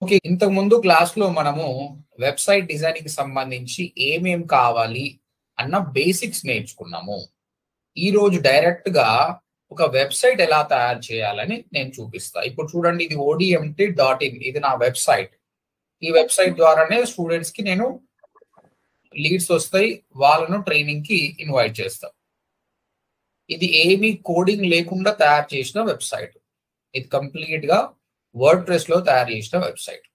Okay. ఇంతకు ముందు క్లాస్‌లో మనము వెబ్‌సైట్ డిజైనింగ్‌కి సంబంధించి ఏమేం కావాలి అన్న బేసిక్స్ నేర్చుకున్నాము. ఈరోజు డైరెక్ట్‌గా ఒక వెబ్‌సైట్ ఎలా తయారు చేయాలని నేను చూపిస్తా. ఇప్పుడు చూడండి, ఇది odmt.in, ఇది నా వెబ్‌సైట్. ఈ వెబ్‌సైట్ ద్వారానే స్టూడెంట్స్‌కి నేను లీడ్స్ వస్తాయి. వాళ్ళను ట్రైనింగ్‌కి ఇన్వైట్ చేస్తా. ఇది ఏమీ కోడింగ్ లేకుండా తయారు చేసిన వెబ్‌సైట్. ఇది కంప్లీట్‌గా వర్డ్‌ప్రెస్‌లో తయారు చేసిన వెబ్‌సైట్.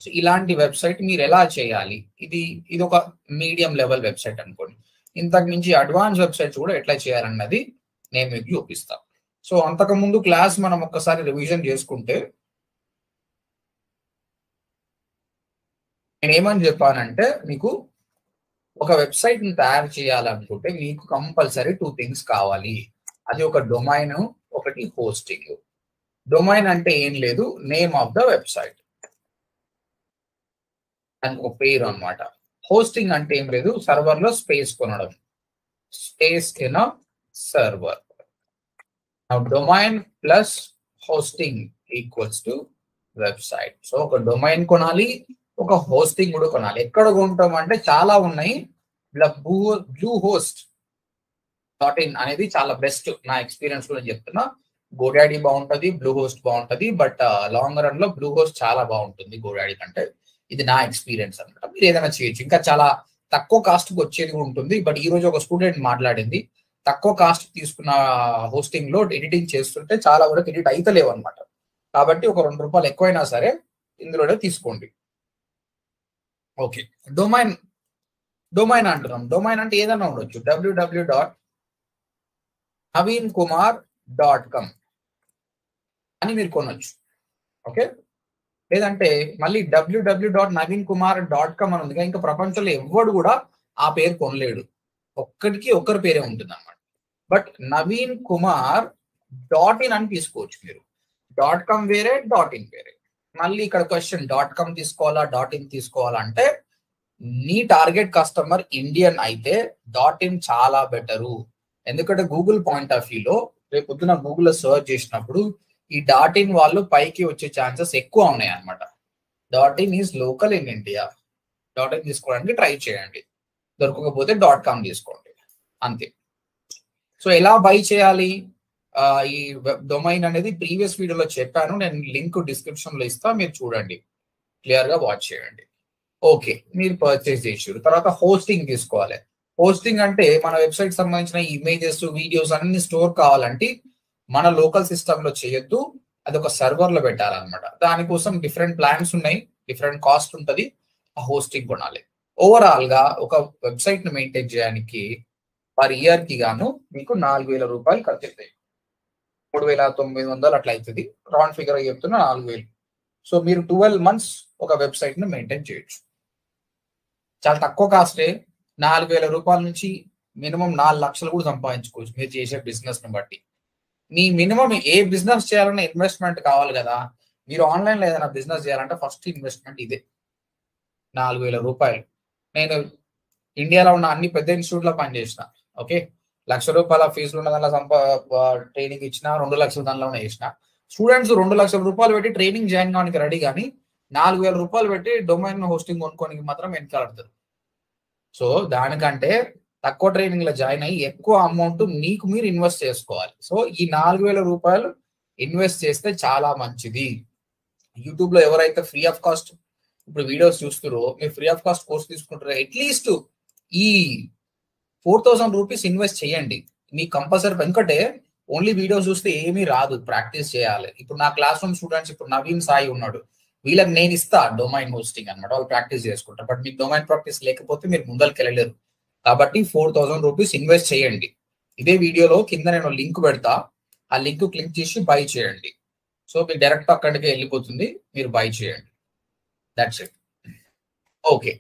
సో ఇలాంటి వెబ్‌సైట్ మీరు ఎలా చేయాలి? ఇది ఒక మీడియం లెవెల్ వెబ్‌సైట్ అనుకోండి. ఇంతకు మించి అడ్వాన్స్ వెబ్‌సైట్స్ కూడా ఎట్లా చేయాలన్నది నేను మీకు చూపిస్తా. సో అంతకుముందు క్లాస్ మనం ఒక్కసారి రివిజన్ చేసుకుంటే, నేనేమని చెప్పానంటే, మీకు ఒక వెబ్‌సైట్‌ని తయారు చేయాలనుకుంటే మీకు కంపల్సరీ 2 థింగ్స్ కావాలి. అది ఒక డొమైన్, ఒకటి హోస్టింగ్. డొమైన్ అంటే ఏం లేదు, నేమ్ ఆఫ్ ద వెబ్‌సైట్. దానికి ఒక పేరు అన్నమాట. హోస్టింగ్ అంటే ఏం లేదు, సర్వర్‌లో స్పేస్ కొనడం. Space in a server. Now domain plus hosting equals to website. So ఒక డొమైన్ కొనాలి, ఒక హోస్టింగ్ కూడా కొనాలి. ఎక్కడ కొంటాం అంటే చాలా ఉన్నాయి. బ్లూ హోస్ట్ .in అనేది చాలా బెస్ట్. నా ఎక్స్పీరియన్స్ కూడా చెప్తున్నా. గోడాడీ బాగుంటది, బ్లూ హోస్ట్ బాగుంటది. బట్ లాంగ్ రన్ లో బ్లూ హోస్ట్ చాలా బాగుంటుంది గోడాడీ కంటే. ఇది నా ఎక్స్పీరియన్స్ అన్నమాట. మీరు ఏదైనా చేయొచ్చు. ఇంకా చాలా తక్కువ కాస్ట్ కి వచ్చేది ఉంటుంది. బట్ ఈ రోజు ఒక స్టూడెంట్ మాట్లాడింది, తక్కువ కాస్ట్ తీసుకున్న హోస్టింగ్ లో ఎడిటింగ్ చేస్తుంటే చాలా వరకు ఎడిట్ అయితలేవు అనమాట. కాబట్టి ఒక ₹2 ఎక్కువైనా సరే ఇందులోనే తీసుకోండి. ఓకే. డొమైన్ అంటున్నాం. డొమైన్ అంటే ఏదైనా ఉండొచ్చు. www.naveenkumar.com అని మీరు కొనొచ్చు. ఓకే. లేదంటే మళ్ళీ www.naveenkumar.com అని ఉంది. ఇంకా ప్రపంచంలో ఎవ్వడు కూడా ఆ పేరు కొనలేడు. ఒక్కరి పేరే ఉంటుంది అన్నమాట. బట్ నవీన్ కుమార్ .in అని తీసుకోవచ్చు మీరు. .com వేరే, .in వేరే. మళ్ళీ ఇక్కడ క్వశ్చన్, .com తీసుకోవాలా, .in తీసుకోవాలా అంటే, నీ టార్గెట్ కస్టమర్ ఇండియన్ అయితే .in చాలా బెటరు. ఎందుకంటే గూగుల్ పాయింట్ ఆఫ్ వ్యూలో రేపు పొద్దున గూగుల్లో సర్చ్ చేసినప్పుడు ఈ .in వాళ్ళు పైకి వచ్చే ఛాన్సెస్ ఎక్కువ ఉన్నాయి అన్నమాట. .in is local in India. .in తీసుకోవడానికి ట్రై చేయండి. దొరకకపోతే .com తీసుకోండి. అంతే. సో ఎలా బై చేయాలి? ఈ డొమైన్ అనేది ప్రీవియస్ వీడియోలో చెప్పాను. నేను లింక్ డిస్క్రిప్షన్ లో ఇస్తా, మీరు చూడండి, క్లియర్ గా వాచ్ చేయండి. ఓకే, మీరు పర్చేస్ చేసారు. తర్వాత హోస్టింగ్ తీసుకోవాలి. హోస్టింగ్ అంటే మన వెబ్సైట్ సంబంధించిన ఇమేజెస్, వీడియోస్ అన్ని స్టోర్ కావాలంటే మన లోకల్ సిస్టమ్ లో చేయొద్దు, అది ఒక సర్వర్ లో పెట్టాలన్నమాట. దానికోసం డిఫరెంట్ ప్లాన్స్ ఉన్నాయి, డిఫరెంట్ కాస్ట్ ఉంటుంది. ఆ హోస్టింగ్ కొనాలి. ఓవరాల్ గా ఒక వెబ్సైట్ ని మెయింటైన్ చేయడానికి పర్ ఇయర్ కి గాను మీకు ₹4,000 ఖర్చు అవుతాయి. 3,900 అట్లా అవుతుంది. రౌండ్ ఫిగర్ చెప్తున్నా 4,000. సో మీరు 12 months ఒక వెబ్సైట్ ని మెయింటైన్ చేయొచ్చు. చాలా తక్కువ కాస్టే. ₹4,000 నుంచి మినిమం 4 లక్షలు కూడా సంపాదించుకోవచ్చు మీరు చేసే బిజినెస్ ని బట్టి. మీ మినిమం ఏ బిజినెస్ చేయాలన్నా ఇన్వెస్ట్మెంట్ కావాలి కదా. మీరు ఆన్లైన్ లో ఏదైనా బిజినెస్ చేయాలంటే ఫస్ట్ ఇన్వెస్ట్మెంట్ ఇదే, ₹4,000. నేను ఇండియాలో ఉన్న అన్ని పెద్ద ఇన్స్టిట్యూట్ లో పనిచేసిన. ఓకే, ₹1,00,000 ఫీజులు ఉన్న దానిలో ట్రైనింగ్ ఇచ్చిన, 2 లక్షలు దానిలోనే చేసిన. స్టూడెంట్స్ ₹2,00,000 పెట్టి ట్రైనింగ్ జాయిన్ కావడానికి రెడీ, కానీ ₹4,000 పెట్టి డొమైన్ హోస్టింగ్ కొనుక్కోనికి మాత్రం వెనకాడతారు. సో దానికంటే తక్కువ ట్రైనింగ్ లో జాయిన్ అయ్యి ఎక్కువ అమౌంట్ మీకు మీరు ఇన్వెస్ట్ చేసుకోవాలి. సో ఈ ₹4,000 ఇన్వెస్ట్ చేస్తే చాలా మంచిది. యూట్యూబ్ లో ఎవరైతే ఫ్రీ ఆఫ్ కాస్ట్ ఇప్పుడు వీడియోస్ చూస్తారో, మీరు ఫ్రీ ఆఫ్ కాస్ట్ కోర్స్ తీసుకుంటారో, అట్లీస్ట్ ఈ ₹4,000 ఇన్వెస్ట్ చేయండి. మీకు కంపల్సరీ. ఎందుకంటే ఓన్లీ వీడియోస్ చూస్తే ఏమీ రాదు, ప్రాక్టీస్ చేయాలి. ఇప్పుడు నా క్లాస్ రూమ్ స్టూడెంట్స్, ఇప్పుడు నవీన్ సాయి ఉన్నాడు, వీళ్ళకి నేను ఇస్తా డొమైన్ హోస్టింగ్ అనమాట. వాళ్ళు ప్రాక్టీస్ చేసుకుంటారు. బట్ మీకు డొమైన్ ప్రాక్టీస్ లేకపోతే మీరు ముందరికి వెళ్ళలేరు. కాబట్టి ₹4,000 ఇన్వెస్ట్ చేయండి. ఇదే వీడియోలో కింద నేను లింక్ పెడతా, ఆ లింక్ క్లిక్ చేసి బై చేయండి. సో మీకు డైరెక్ట్ అక్కడికి వెళ్ళిపోతుంది, మీరు బై చేయండి. That's it. Okay,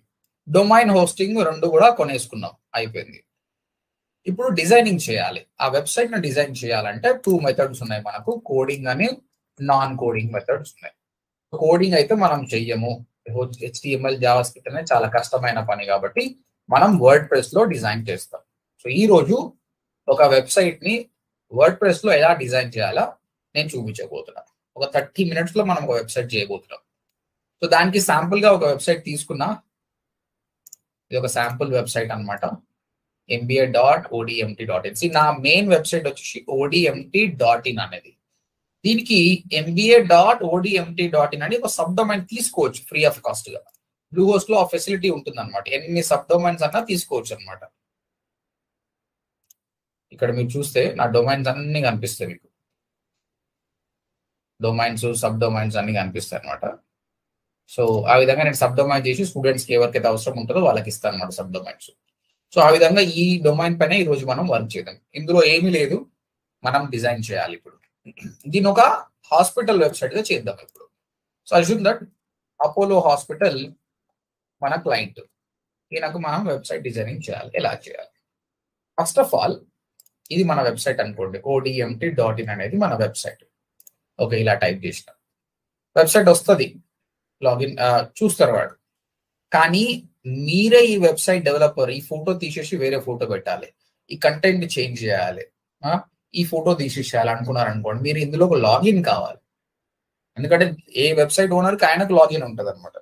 domain hosting 2 కూడా కొనేసుకున్నాం, అయిపోయింది. ఇప్పుడు డిజైనింగ్ చేయాలి. ఆ వెబ్సైట్ ని డిజైన్ చేయాలంటే 2 మెథడ్స్ ఉన్నాయి మనకు, కోడింగ్ అని, నాన్ కోడింగ్ మెథడ్స్ ఉన్నాయి. కోడింగ్ అయితే మనం చెయ్యము. HTML, జావాస్క్రిప్ట్ అనేది చాలా కష్టమైన పని కాబట్టి మనం వర్డ్ ప్రెస్ లో డిజైన్ చేస్తాం. సో ఈ రోజు ఒక వెబ్సైట్ ని వర్డ్ ప్రెస్ లో ఎలా డిజైన్ చేయాలా నేను చూపించబోతున్నా. ఒక 30 minutes లో మనం ఒక వెబ్సైట్ చేయబోతున్నాం. సో దానికి శాంపుల్ గా ఒక వెబ్సైట్ తీసుకున్నా. ఇది ఒక శాంపుల్ వెబ్సైట్ అన్నమాట. mba.odmt.in. నా మెయిన్ వెబ్సైట్ వచ్చేసి odmt.in అనేది. దీనికి mba.odmt.in అని ఒక సబ్ డొమైన్ తీసుకోవచ్చు ఫ్రీ ఆఫ్ కాస్ట్ గా. బ్లూ హోస్ట్ లో ఆ ఫెసిలిటీ ఉంటుంది అనమాట. ఎన్ని సబ్ డొమైన్స్ అన్నా తీసుకోవచ్చు అనమాట. ఇక్కడ మీరు చూస్తే నా డొమైన్స్ అన్ని కనిపిస్తాయి మీకు. డొమైన్స్, సబ్ డొమైన్స్ అన్ని కనిపిస్తాయి అనమాట. సో ఆ విధంగా నేను సబ్ డొమైన్ చేసి స్టూడెంట్స్ కి ఎవరికైతే అవసరం ఉంటుందో వాళ్ళకి ఇస్తాను అనమాట సబ్ డొమైన్స్. సో ఆ విధంగా ఈ డొమైన్ పైన ఈ రోజు మనం వర్క్ చేద్దాం. ఇందులో ఏమీ లేదు, మనం డిజైన్ చేయాలి ఇప్పుడు. దీని ఒక హాస్పిటల్ వెబ్సైట్ గా చేద్దాం ఇప్పుడు. So assume that Apollo hospital మన క్లయింట్. దీనికి మనం వెబ్సైట్ డిజైనింగ్ చేయాలి. ఎలా చేయాలి? ఫస్ట్ ఆఫ్ ఆల్ ఇది మన వెబ్సైట్ అనుకోండి. odmt.in అనేది మన వెబ్సైట్. ఓకే, ఇలా టైప్ చేసిన వెబ్సైట్ వస్తుంది. లాగిన్ చూస్తారు వాడు. కానీ మీరే ఈ వెబ్సైట్ డెవలపర్ ఈ ఫోటో తీసేసి వేరే ఫోటో పెట్టాలి, ఈ కంటెంట్ చేంజ్ చేయాలి, ఈ ఫోటో తీసేసేయాలి అనుకున్నారు అనుకోండి. మీరు ఇందులో ఒక లాగిన్ కావాలి. ఎందుకంటే ఏ వెబ్సైట్ ఓనర్కి ఆయనకు లాగిన్ ఉంటుంది అనమాట.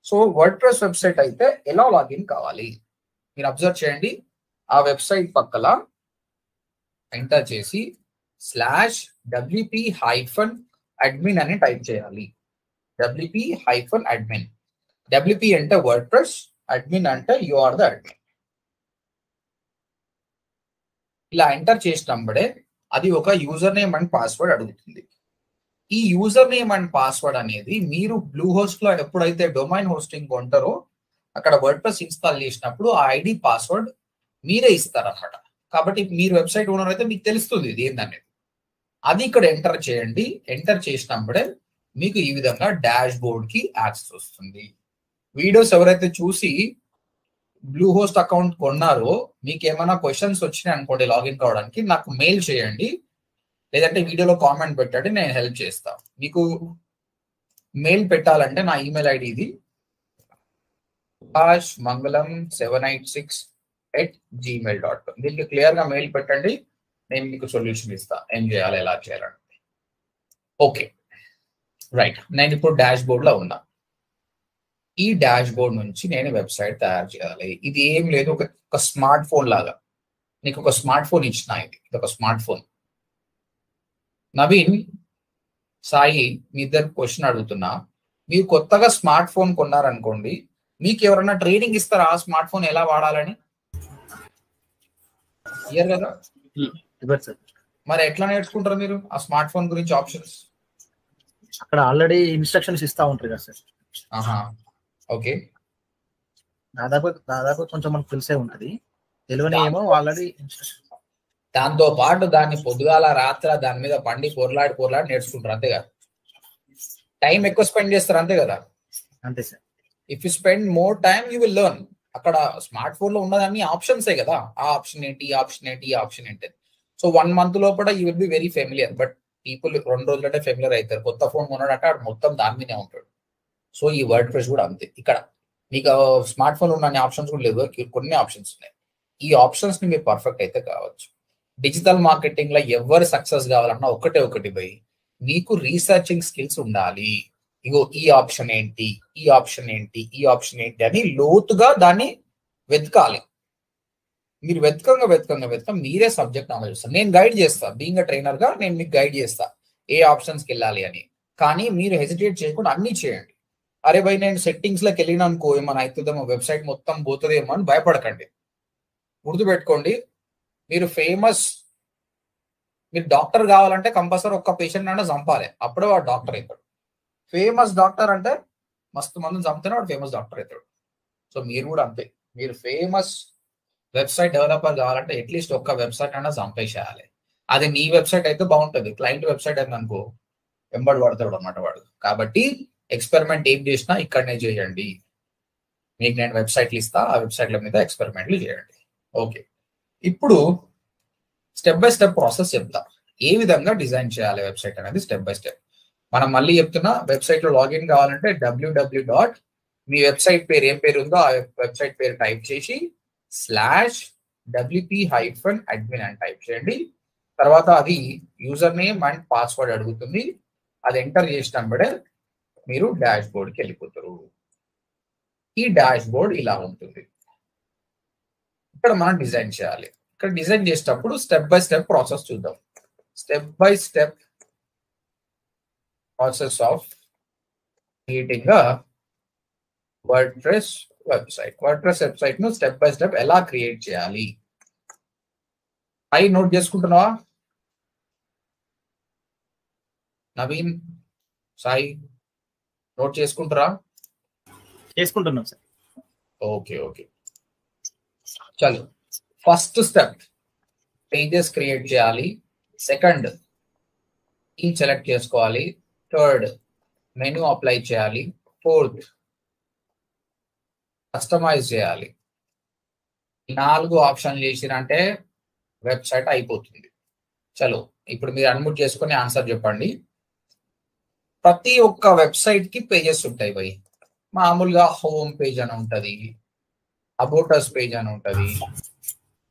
సో వర్డ్ప్రెస్ వెబ్సైట్ అయితే ఎలా లాగిన్ కావాలి మీరు అబ్జర్వ్ చేయండి. ఆ వెబ్సైట్ పక్కల ఎంటర్ చేసి /wp-admin అని టైప్ చేయాలి. wp-admin. WP అంటే వర్డ్ప్రెస్, అడ్మిన్ అంటే యు ఆర్ ద అడ్మిన్. ఇలా ఎంటర్ చేసినప్పుడే అది ఒక యూజర్ నేమ్ అండ్ పాస్వర్డ్ అడుగుతుంది. ఈ యూజర్ నేమ్ అండ్ పాస్వర్డ్ అనేది మీరు బ్లూ హోస్ట్ లో ఎప్పుడైతే డొమైన్ హోస్టింగ్ కొంటారో అక్కడ వర్డ్ప్రెస్ ఇన్స్టాల్ చేసినప్పుడు ఆ ఐడి పాస్వర్డ్ మీరే ఇస్తారన్నమాట. కాబట్టి మీరు వెబ్సైట్ ఓనర్ అయితే మీకు తెలుస్తుంది ఇది ఏందనేది. అది ఇక్కడ ఎంటర్ చేయండి. ఎంటర్ చేసినప్పుడే మీకు ఈ విధంగా డాష్ బోర్డ్ కి యాక్సెస్ వస్తుంది. వీడియోస్ ఎవరైతే చూసి బ్లూ హోస్ట్ అకౌంట్ కొన్నారో మీకు ఏమైనా క్వశ్చన్స్ వచ్చినాయి అనుకోండి లాగిన్ కావడానికి, నాకు మెయిల్ చేయండి, లేదంటే వీడియోలో కామెంట్ పెట్టండి, నేను హెల్ప్ చేస్తాను. మీకు మెయిల్ పెట్టాలంటే నా ఈమెయిల్ ఐడి ఇది mangalam786@gmail.com. దీనికి క్లియర్ గా మెయిల్ పెట్టండి, నేను మీకు సొల్యూషన్ ఇస్తా ఏం చేయాలి, ఎలా చేయాలంటే. ఓకే రైట్, నేను ఇప్పుడు డాష్ బోర్డ్ లో ఉన్నా. ఈ డాష్ బోర్డ్ నుంచి నేను వెబ్సైట్ తయారు చేయాలి. ఇది ఏం లేదు, ఒక స్మార్ట్ ఫోన్ లాగా. నీకు ఒక స్మార్ట్ ఫోన్ ఇచ్చిన, ఇది ఒక స్మార్ట్ ఫోన్. నవీన్, సాయి, మీ ఇద్దరు క్వశ్చన్ అడుగుతున్నా. మీరు కొత్తగా స్మార్ట్ ఫోన్ కొన్నారనుకోండి, మీకు ఎవరైనా ట్రైనింగ్ ఇస్తారా ఆ స్మార్ట్ ఫోన్ ఎలా వాడాలని? ఇయర్ కదా. మరి ఎట్లా నేర్చుకుంటారు మీరు ఆ స్మార్ట్ ఫోన్ గురించి ఆప్షన్స్? అక్కడ ఆల్రెడీ ఇన్స్ట్రక్షన్స్ ఇస్తా ఉంటారు కదా సార్. ఓకే, దాదాపు కొంచెం మనకు తెలిసే ఉంటది. తెలియని ఏమో ఆల్రెడీ దాంతో పాటు దాన్ని పొద్దుగాల రాత్ర దాని మీద పండి పొరలాడి నేర్చుకుంటారు అంతే కదా. టైం ఎక్కువ స్పెండ్ చేస్తారు అంతే కదా. అంతే sir. If you spend more time you will learn. అక్కడ స్మార్ట్ ఫోన్ లో ఉన్నదాన్ని ఆప్షన్సే కదా. ఆ ఆప్షన్ ఏంటి, ఈ ఆప్షన్ ఏంటి, ఈ ఆప్షన్ ఏంటి. సో 1 month లోపల you will be very familiar. But people 2 రోజులంటే ఫెమిలియర్ అవుతారు. కొత్త ఫోన్ కొన్నాడంటే మొత్తం దాని మీదే ఉంటాడు. సో ఈ వర్డ్ ప్రెస్ కూడా అంతే. ఇక్కడ మీకు స్మార్ట్ ఫోన్ ఉన్న ఆప్షన్స్ కూడా లేవు, కొన్ని ఆప్షన్స్ ఉన్నాయి. ఈ ఆప్షన్స్ ని మీరు పర్ఫెక్ట్ అయితే కావచ్చు. డిజిటల్ మార్కెటింగ్ లో ఎవరు సక్సెస్ కావాలన్నా ఒకటి పోయి మీకు రీసెర్చింగ్ స్కిల్స్ ఉండాలి. ఇగో ఈ ఆప్షన్ ఏంటి, ఈ ఆప్షన్ ఏంటి, ఈ ఆప్షన్ ఏంటి అని లోతుగా దాన్ని వెతకాలి. మీరు వెతకంగా మీరే సబ్జెక్ట్ నాలెడ్జ్ చేస్తారు. నేను గైడ్ చేస్తా, బీయింగ్ అ ట్రైనర్ గా నేను మీకు గైడ్ చేస్తా ఏ ఆప్షన్స్కి వెళ్ళాలి అని. కానీ మీరు హెసిటేట్ చేయకుండా అన్ని చేయండి. అరే భయ్ నేను సెట్టింగ్స్ లోకి వెళ్ళినా అనుకో ఏమైనా అవుతుందేమో, వెబ్సైట్ మొత్తం పోతుందేమో అని భయపడకండి. గుర్తుపెట్టుకోండి, మీరు డాక్టర్ కావాలంటే కంపల్సరీ ఒక్క పేషెంట్ అంటే చంపాలి, అప్పుడే వాడు డాక్టర్ అవుతాడు. ఫేమస్ డాక్టర్ అంటే మస్తు మందిని చంపితేనే వాడు ఫేమస్ డాక్టర్ అవుతాడు. సో మీరు కూడా అంతే. మీరు ఫేమస్ వెబ్సైట్ డెవలపర్ కావాలంటే అట్లీస్ట్ ఒక్క వెబ్సైట్ అయినా చంపేసేయాలి. అది నీ వెబ్సైట్ అయితే బాగుంటుంది, క్లయింట్ వెబ్సైట్ అయితే అనుకో వెంబడి పడతాడు అన్నమాట వాడు. కాబట్టి ఎక్స్పెరిమెంట్ ఏం చేసినా ఇక్కడనే చేయండి. మీకు నేను వెబ్సైట్లు ఇస్తా, ఆ వెబ్సైట్ల మీద ఎక్స్పెరిమెంట్లు చేయండి. ఓకే, ఇప్పుడు స్టెప్ బై స్టెప్ ప్రాసెస్ చెప్తా. ఏ విధంగా డిజైన్ చేయాలి వెబ్సైట్ అనేది స్టెప్ బై స్టెప్. మనం మళ్ళీ చెప్తున్నా, వెబ్సైట్ లో లాగిన్ కావాలంటే www. మీ వెబ్సైట్ పేరు ఏం పేరు ఉందో ఆ వెబ్సైట్ పేరు టైప్ చేసి /wp-admin అని టైప్ చేయండి. తర్వాత అది యూజర్ నేమ్ అండ్ పాస్వర్డ్ అడుగుతుంది. అది ఎంటర్ చేసినప్పుడే మీరు డాష్ బోర్డ్కి వెళ్ళిపోతారు. ఈ డాష్ బోర్డ్ ఇలా ఉంటుంది. ఇక్కడ మనం డిజైన్ చేయాలి. ఇక్కడ డిజైన్ చేసేటప్పుడు స్టెప్ బై స్టెప్ ప్రాసెస్ చూద్దాం. Step by step process of creating WordPress website. WordPress website ను స్టెప్ బై స్టెప్ ఎలా క్రియేట్ చేయాలి నోట్ చేసుకుంటున్నావా నవీన్, సాయి? నోట్ చేసుకుంటారా? చేసుకుంటున్నాం సార్. ఓకే ఓకే, చలో. ఫస్ట్ స్టెప్ పేజెస్ క్రియేట్ చేయాలి. సెకండ్ థీమ్ సెలెక్ట్ చేసుకోవాలి. థర్డ్ మెనూ అప్లై చేయాలి. ఫోర్త్ కస్టమైజ్ చేయాలి. 4 ఆప్షన్లు చేసిరంటే వెబ్సైట్ అయిపోతుంది. చలో ఇప్పుడు మీరు అన్మ్యూట్ చేసుకుని ఆన్సర్ చెప్పండి. ప్రతి ఒక్క వెబ్సైట్ కి పేజెస్ ఉంటాయి భయ్. మామూలుగా హోమ్ పేజ్ అని ఉంటది, అబౌటస్ పేజ్ అని ఉంటది,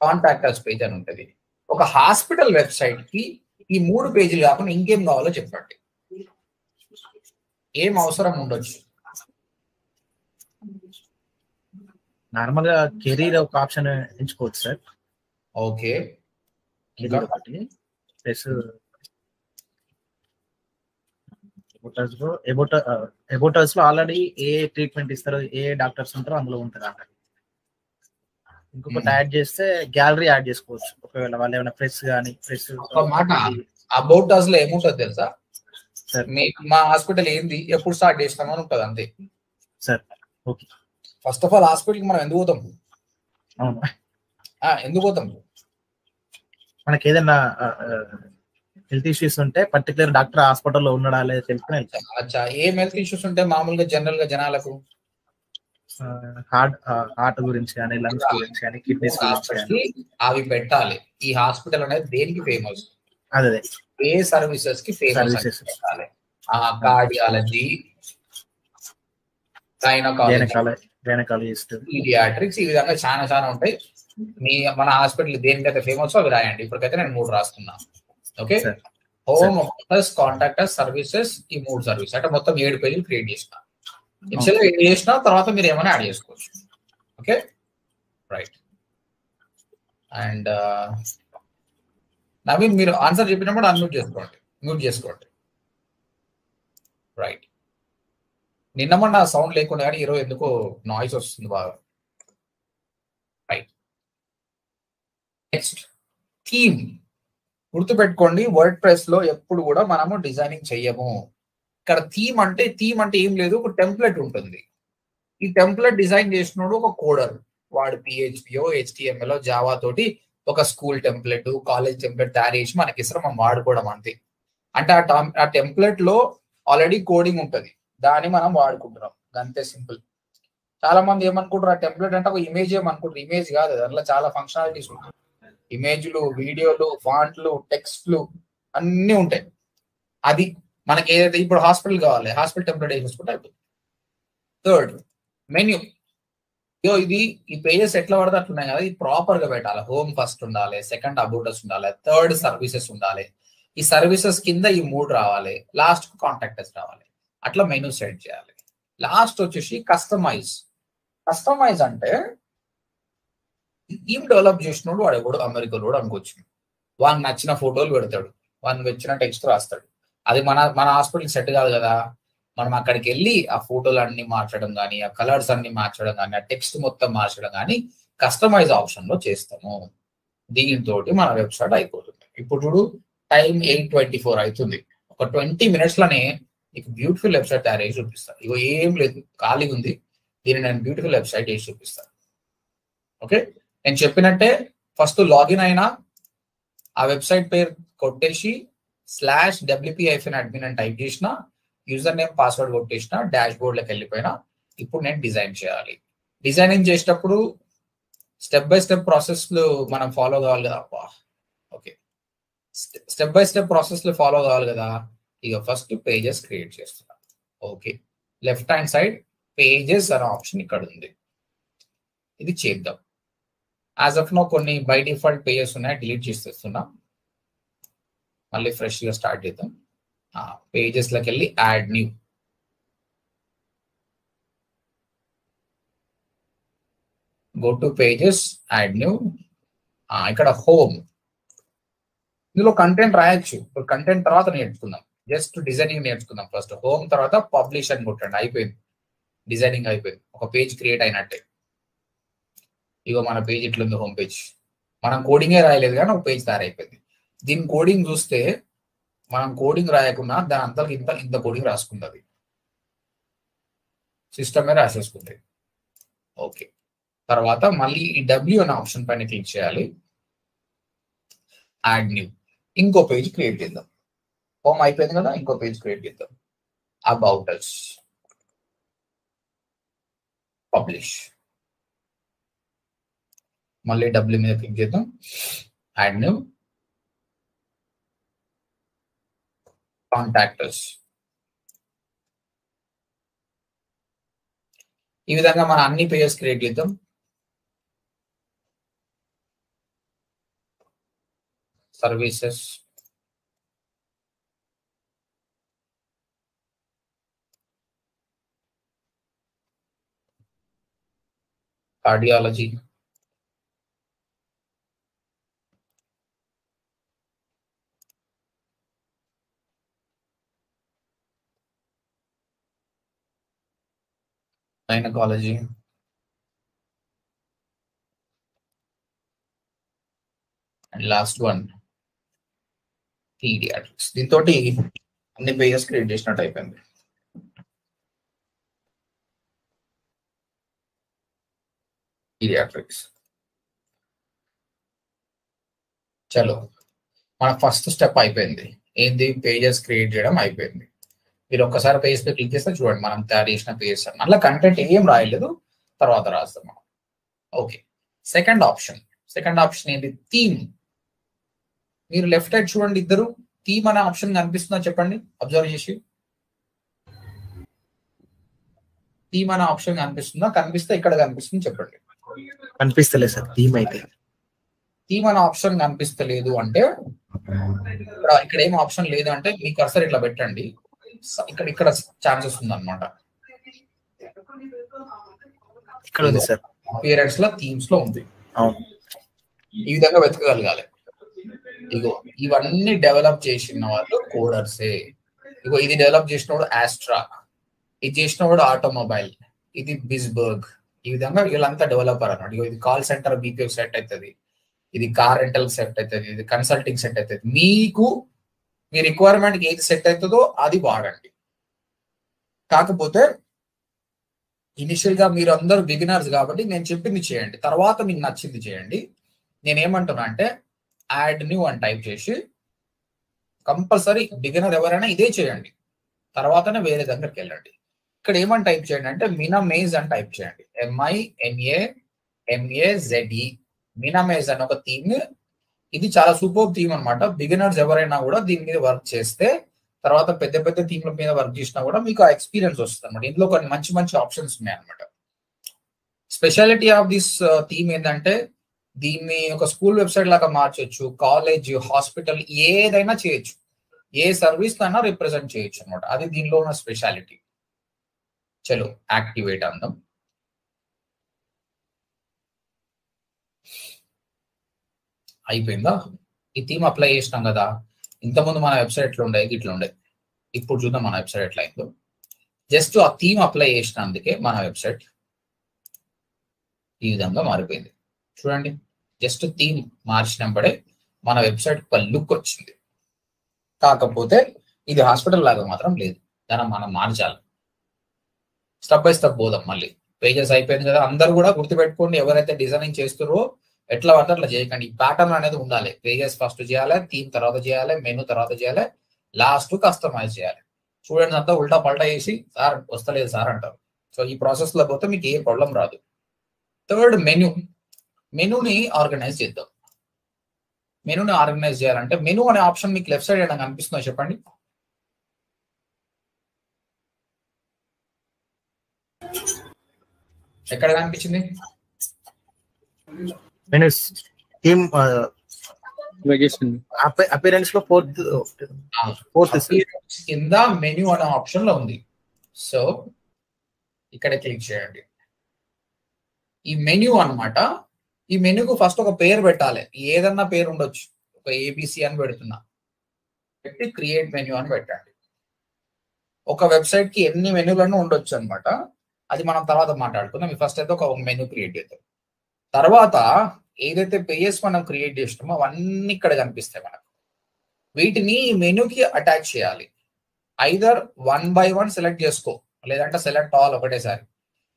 కాంటాక్టర్స్ పేజ్ అని ఉంటది. ఒక హాస్పిటల్ వెబ్సైట్ కి ఈ 3 పేజీలు కాకుండా ఇంకేం కావాలో చెప్పండి. ఏం అవసరం ఉండొచ్చు? నార్మల్ గా కెరీర్ ఒక ఆప్షన్ ఎంచుకోవచ్చు సార్. ఓకే, కెరీర్ ఒకటి ప్లస్ ఎబోటర్స్ లో ఆల్రెడీ ఏ ట్రీట్మెంట్ ఇస్తారో, ఏ డాక్టర్స్ ఉంటారో అందులో ఉంటుంది ఆల్రెడీ. ఇంకొకటి యాడ్ చేస్తే గ్యాలరీ యాడ్ చేసుకోవచ్చు. ఒకవేళ వాళ్ళు ఏమైనా ప్రెస్ కానీ అబౌటస్ లో ఏముంటుంది తెలుసా సార్? మా హాస్పిటల్ ఏంది, ఎప్పుడు స్టార్ట్ చేస్తామని ఉంటుంది అంతే sir. Okay, first of all హాస్పిటల్కి మనం ఎందుకు పోతాం? అవును, ఎందుకు పోతాం? మనకి ఏదైనా హెల్త్ ఇష్యూస్ ఉంటే పర్టికులర్ డాక్టర్ హాస్పిటల్లో ఉన్నాడా లేదా తెలుసుకుని వెళ్తాం. అచ్చా, ఏం హెల్త్ ఇష్యూస్ ఉంటే మామూలుగా జనరల్ గా జనాలకు? హార్ట్ గురించి కానీ, లంగ్స్ గురించి కానీ, కిడ్నీస్ గురించి అవి పెట్టాలి. ఈ హాస్పిటల్ అనేది దేనికి ఫేమస్? అదే ఏ సర్వీసెస్ కి ఫేమస్ పెట్టాలి. కార్డియాలజీ, గైనకాలజిస్ట్, పీడియాట్రిక్స్, ఈ విధంగా చాలా చాలా ఉంటాయి. మన హాస్పిటల్ దేనికైతే ఫేమస్ అవి రాయండి. ఇప్పటికైతే నేను 3 రాసుకున్నా. ఓకే, హోమ్, కాంటాక్టర్స్, సర్వీసెస్, ఈ 3 సర్వీస్ అంటే మొత్తం 7 పేజీలు క్రియేట్ చేసిన. ఇనిషియల్ గా చేసిన తర్వాత మీరు ఏమైనా యాడ్ చేసుకోవచ్చు. Okay, right. అండ్ నవీన్, మీరు ఆన్సర్ చెప్పినప్పుడు అన్మ్యూట్ చేసుకోండి. రైట్. నిన్న మొన్న సౌండ్ లేకుండా కానీ ఈరోజు ఎందుకో నాయిస్ వస్తుంది బాగా. రైట్. Next theme. గుర్తుపెట్టుకోండి, వర్డ్ ప్రెస్ లో ఎప్పుడు కూడా మనము డిజైనింగ్ చెయ్యము. ఇక్కడ థీమ్ అంటే ఏం లేదు, ఒక టెంప్లెట్ ఉంటుంది. ఈ టెంప్లెట్ డిజైన్ చేసినోడు ఒక కోడర్. వాడు PHPO, HTML, జావా తోటి ఒక స్కూల్ టెంప్లెట్, కాలేజ్ టెంప్లెట్ తయారు చేసి మనకి ఇస్తారు, మనం వాడుకోవడం అంతే. అంటే ఆ టెంప్లెట్ లో ఆల్రెడీ కోడింగ్ ఉంటుంది, దాన్ని మనం వాడుకుంటున్నాం, అంతే సింపుల్. చాలా మంది ఏమనుకుంటారు, ఆ టెంప్లెట్ అంటే ఒక ఇమేజ్ ఏమనుకుంటారు. ఇమేజ్ కాదు, దాంట్లో చాలా ఫంక్షనాలిటీస్ ఉంటాయి. ఇమేజ్లు, వీడియోలు, ఫాంట్లు, టెక్స్ట్లు అన్నీ ఉంటాయి. అది మనకి ఏదైతే ఇప్పుడు హాస్పిటల్ కావాలి, హాస్పిటల్ టెంప్లెట్ వేసుకుంటే అయిపోతుంది. Third menu. ఇది ఈ పేజెస్ ఎట్లా పడితే అట్లున్నాయి కదా, ఇది ప్రాపర్ గా పెట్టాలి. హోమ్ ఫస్ట్ ఉండాలి, సెకండ్ అబౌటస్ ఉండాలి, థర్డ్ సర్వీసెస్ ఉండాలి. ఈ సర్వీసెస్ కింద ఈ 3 రావాలి, లాస్ట్ కాంటాక్టర్స్ రావాలి. అట్లా మెనూ సెట్ చేయాలి. లాస్ట్ వచ్చేసి కస్టమైజ్ అంటే థీమ్ డెవలప్ చేసినోడు వాడు ఎవడు అమెరికాలో అనుకోవచ్చు. వానికి నచ్చిన ఫోటోలు పెడతాడు, వానికి వచ్చిన టెక్స్ట్ రాస్తాడు. అది మన హాస్పిటల్ సెట్ కాదు కదా. మనం అక్కడికి వెళ్ళి ఆ ఫోటోలు అన్ని మార్చడం కానీ, ఆ కలర్స్ అన్ని మార్చడం కానీ, ఆ టెక్స్ట్ మొత్తం మార్చడం కానీ కస్టమైజ్ ఆప్షన్ లో చేస్తాము. దీంతో మన వెబ్సైట్ అయిపోతుంది. ఇప్పుడు చూడు, టైం 8:24 అవుతుంది. ఒక 20 minutes లోనే నీకు బ్యూటిఫుల్ వెబ్సైట్ తయారు చేసి చూపిస్తాను. ఇగో ఏం లేదు, ఖాళీగా ఉంది, దీన్ని నేను బ్యూటిఫుల్ వెబ్సైట్ చేసి చూపిస్తాను. ఓకే, నేను చెప్పినట్టే ఫస్ట్ లాగిన్ అయినా ఆ వెబ్సైట్ పేరు కొట్టేసి /wp-admin అని టైప్ చేసిన, యూజర్ నేమ్ పాస్వర్డ్ కొట్టేసిన, డాష్ బోర్డ్ లోకి వెళ్ళిపోయినా. ఇప్పుడు నేను డిజైన్ చేయాలి. డిజైనింగ్ చేసేటప్పుడు స్టెప్ బై స్టెప్ ప్రాసెస్ లో మనం ఫాలో కావాలి కదా. Okay, step by step process లో ఫాలో కావాలి కదా. ఇక ఫస్ట్ పేజెస్ క్రియేట్ చేస్తున్నా. Okay, left hand side pages అనే ఆప్షన్ ఇక్కడ ఉంది, ఇది చేద్దాం. యాజ్ ఆఫ్ నో కొన్ని బై డిఫాల్ట్ పేజెస్ ఉన్నాయి, డిలీట్ చేసేస్తున్నా. మళ్ళీ ఫ్రెష్ గా స్టార్ట్ చేద్దాం. పేజెస్ లోకి వెళ్ళి add new. Go to pages, add new. ఇక్కడ హోమ్, ఇందులో కంటెంట్ రాయొచ్చు. ఇప్పుడు కంటెంట్ తర్వాత నేర్చుకుందాం. జస్ట్ డిజైనింగ్ నేర్చుకుందాం ఫస్ట్. హోమ్ తర్వాత పబ్లిష్ అని కొట్టండి, అయిపోయింది. డిజైనింగ్ అయిపోయింది, ఒక పేజ్ క్రియేట్ అయినట్టే. ఇగో మన పేజ్ ఇట్లుంది, హోమ్ పేజ్. మనం కోడింగే రాయలేదు కానీ ఒక పేజ్ తయారైపోయింది. దీని కోడింగ్ చూస్తే మనం కోడింగ్ రాయకుండా దాని అంతా ఇంత కోడింగ్ రాసుకుంటుంది, సిస్టమే రాసేసుకుంది. ఓకే, తర్వాత మళ్ళీ ఈ డబ్ల్యూ అనే ఆప్షన్ పైన క్లిక్ చేయాలి. యాడ్ న్యూ, ఇంకో పేజ్ క్రియేట్ చేద్దాం. హోమ్ అయిపోయింది కదా, ఇంకో పేజ్ క్రియేట్ చేద్దాం. About us, publish. మళ్ళీ డబ్ల్యూ మీద క్లిక్ చేద్దాం, యాడ్ న్యూ, కాంటాక్ట్ us. ఈ విధంగా మనం అన్ని పేజెస్ క్రియేట్ చేద్దాం. Services, cardiology, gynaecology, and last one paediatrics. దీంతో అన్ని పేజెస్ క్రియేట్ చేసినట్టు అయిపోయింది. పీడియాట్రిక్స్. చలో, మన ఫస్ట్ స్టెప్ అయిపోయింది. ఏంది? పేజెస్ క్రియేట్ చేయడం అయిపోయింది. మీరు ఒక్కసారి పేజ్ పై క్లిక్ చేస్తే చూడండి, మనం తయారు చేసిన పేజెస్ అట్లా కంటెంట్ ఏం రాయలేదు, తర్వాత రాస్తాం మనం. ఓకే, సెకండ్ ఆప్షన్ ఏంటి? థీమ్. మీరు లెఫ్ట్ సైడ్ చూడండి, ఇద్దరు థీమ్ అనే ఆప్షన్ కనిపిస్తుందా చెప్పండి, అబ్జర్వ్ చేసి. థీమ్ అనే ఆప్షన్ కనిపిస్తుందా? కనిపిస్తే ఇక్కడ కనిపిస్తుంది చెప్పండి. కనిపిస్తలేదు సార్ థీమ్ అయితే. థీమ్ అనే ఆప్షన్ కనిపిస్తలేదు అంటే ఇక్కడ ఏం ఆప్షన్ లేదు అంటే మీ కర్సర్ ఇట్లా పెట్టండి, ఇక్కడ ఛాన్సెస్ ఉందన్నమాట. ఇక్కడ ఉంది సార్, అపియరెన్స్ లో థీమ్స్ లో ఉంది. అవును, ఈ విధంగా వెతకగలగాలి. ఇగో ఇవన్నీ డెవలప్ చేసిన వాళ్ళు కోడర్సే. ఇగో ఇది డెవలప్ చేసినవాడు ఆస్ట్రా, ఇది చేసినవాడు ఆటోమొబైల్, ఇది బిస్బర్గ్. ఈ విధంగా వీళ్ళంతా డెవలపర్ అన్నమాట. ఇగో ఇది కాల్ సెంటర్ బీపీఎఫ్ సెట్ అవుతుంది, ఇది కార్ రెంటల్ సెట్ అవుతుంది, ఇది కన్సల్టింగ్ సెట్ అవుతుంది. మీకు మీ రిక్వైర్మెంట్కి ఏది సెట్ అవుతుందో అది వాడండి. కాకపోతే ఇనిషియల్ గా మీరు అందరూ బిగినర్స్ కాబట్టి నేను చెప్పింది చేయండి, తర్వాత మీకు నచ్చింది చేయండి. నేనేమంటున్నా అంటే యాడ్ న్యూ అని టైప్ చేసి, కంపల్సరీ బిగినర్ ఎవరైనా ఇదే చేయండి, తర్వాతనే వేరే దగ్గరికి వెళ్ళండి. ఇక్కడ ఏమని టైప్ చేయండి అంటే మినమేజ్ అని టైప్ చేయండి. MINAMAZE, మినమేజ్ అని ఒక థీమ్. ఇది చాలా సూపర్ థీమ్ అనమాట. బిగినర్స్ ఎవరైనా కూడా దీని మీద వర్క్ చేస్తే తర్వాత పెద్ద పెద్ద థీమ్ల మీద వర్క్ చేసినా కూడా మీకు ఆ ఎక్స్పీరియన్స్ వస్తుంది అనమాట. ఇందులో కొన్ని మంచి మంచి ఆప్షన్స్ ఉన్నాయి అనమాట. స్పెషాలిటీ ఆఫ్ దిస్ థీమ్ ఏంటంటే దీన్ని ఒక స్కూల్ వెబ్సైట్ లాగా మార్చొచ్చు, కాలేజ్, హాస్పిటల్ ఏదైనా చేయొచ్చు, ఏ సర్వీస్ అయినా రిప్రజెంట్ చేయొచ్చు అనమాట. అది దీనిలో ఉన్న స్పెషాలిటీ. చలో యాక్టివేట్ అందాం. అయిపోయిందా? ఈ థీమ్ అప్లై చేసినాం కదా. ఇంతకుముందు మన వెబ్సైట్ లో ఉండే ఇట్లా ఉండే, ఇప్పుడు చూద్దాం మన వెబ్సైట్ ఎట్లా అయిందో. జస్ట్ ఆ థీమ్ అప్లై చేసినందుకే మన వెబ్సైట్ ఈ విధంగా మారిపోయింది. చూడండి, జస్ట్ థీమ్ మార్చినప్పుడే మన వెబ్సైట్ ఒక లుక్ వచ్చింది. కాకపోతే ఇది హాస్పిటల్ లాగా మాత్రం లేదు, దాన్ని మనం మార్చాలి. స్టెప్ బై స్టెప్ పోదాం. మళ్ళీ పేజెస్ అయిపోయింది కదా, అందరూ కూడా గుర్తుపెట్టుకోండి, ఎవరైతే డిజైనింగ్ చేస్తారో ఎట్లా పడితే అట్లా చేయకండి. ఈ ప్యాటర్న్ అనేది ఉండాలి. పేజెస్ ఫస్ట్ చేయాలి, థీమ్ తర్వాత చేయాలి, మెనూ తర్వాత చేయాలి, లాస్ట్ కస్టమైజ్ చేయాలి. స్టూడెంట్స్ అంతా ఉల్టా పల్టా చేసి సార్ వస్తలేదు సార్ అంటారు. సో ఈ ప్రాసెస్ లో పోతే మీకు ఏ ప్రాబ్లం రాదు. థర్డ్, మెనూని ఆర్గనైజ్ చేద్దాం. మెనూని ఆర్గనైజ్ చేయాలంటే మెనూ అనే ఆప్షన్ మీకు లెఫ్ట్ సైడ్ ఏమైనా కనిపిస్తుందో చెప్పండి. ఎక్కడ కనిపించింది? మెనూస్ థీమ్ అపిరెన్స్ లో ఫోర్త్ కింద మెన్యూ అనే ఆప్షన్ లో ఉంది. సో ఇక్కడ క్లిక్ చేయండి. ఈ మెన్యూ అన్నమాట. ఈ మెన్యూకు ఫస్ట్ ఒక పేరు పెట్టాలి. ఏదన్నా పేరు ఉండొచ్చు. ఒక ఏబిసి అని పెడుతున్నా, పెట్టి క్రియేట్ మెన్యూ అని పెట్టండి. ఒక వెబ్సైట్ కి ఎన్ని మెన్యూలను ఉండొచ్చు అనమాట. అది మనం తర్వాత మాట్లాడుకుందాం. ఫస్ట్ అయితే ఒక మెన్యూ క్రియేట్ చేద్దాం. తర్వాత ఏదైతే పేజెస్ మనం క్రియేట్ చేసినామో అవన్నీ ఇక్కడ కనిపిస్తాయి మనకు. వీటిని మెనూకి అటాచ్ చేయాలి. ఐదర్ 1 by 1 సెలెక్ట్ చేసుకో, లేదంటే సెలెక్ట్ ఆల్ ఒకటేసారి.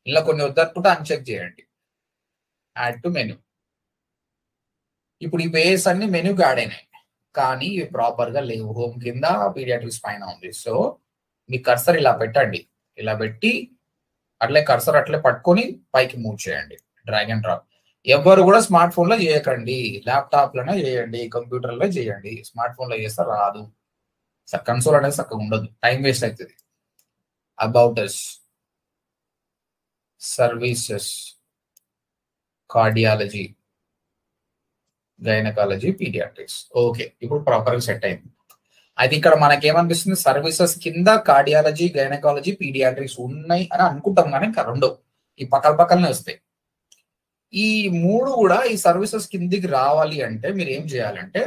ఇలా కొన్ని వద్దనుకుంటే అన్చెక్ చేయండి. Add to menu. ఇప్పుడు ఈ పేజెస్ అన్ని మెనూకి యాడ్ అయినాయి, కానీ ఇవి ప్రాపర్ గా లేవు. హోమ్ కింద పీడియాట్రిక్స్ పైన ఉంది. సో మీ కర్సర్ ఇలా పెట్టండి. ఇలా పెట్టి అట్లే కర్సర్ అట్లే పట్టుకొని పైకి మూవ్ చేయండి. Drag and drop. ఎవరు కూడా స్మార్ట్ ఫోన్ లో చేయకండి. ల్యాప్టాప్ లోనే చేయండి, కంప్యూటర్ లో చేయండి. స్మార్ట్ ఫోన్ లో చేస్తే రాదు. కన్సోల్ అనేది చక్కగా ఉండదు, టైం వేస్ట్ అవుతుంది. About us, services, cardiology, gynaecology, paediatrics. Okay, ఇప్పుడు ప్రాపర్ గా సెట్ అయింది. అయితే ఇక్కడ మనకేమనిపిస్తుంది, సర్వీసెస్ కింద కార్డియాలజీ, గైనకాలజీ, పీడియాట్రిక్స్ ఉన్నాయి అని అనుకుంటాం, కానీ ఇంకా రెండు ఈ పక్కనే వస్తాయి. ఈ మూడు కూడా ఈ సర్వీసెస్ కిందికి రావాలి అంటే మీరు ఏం చేయాలంటే,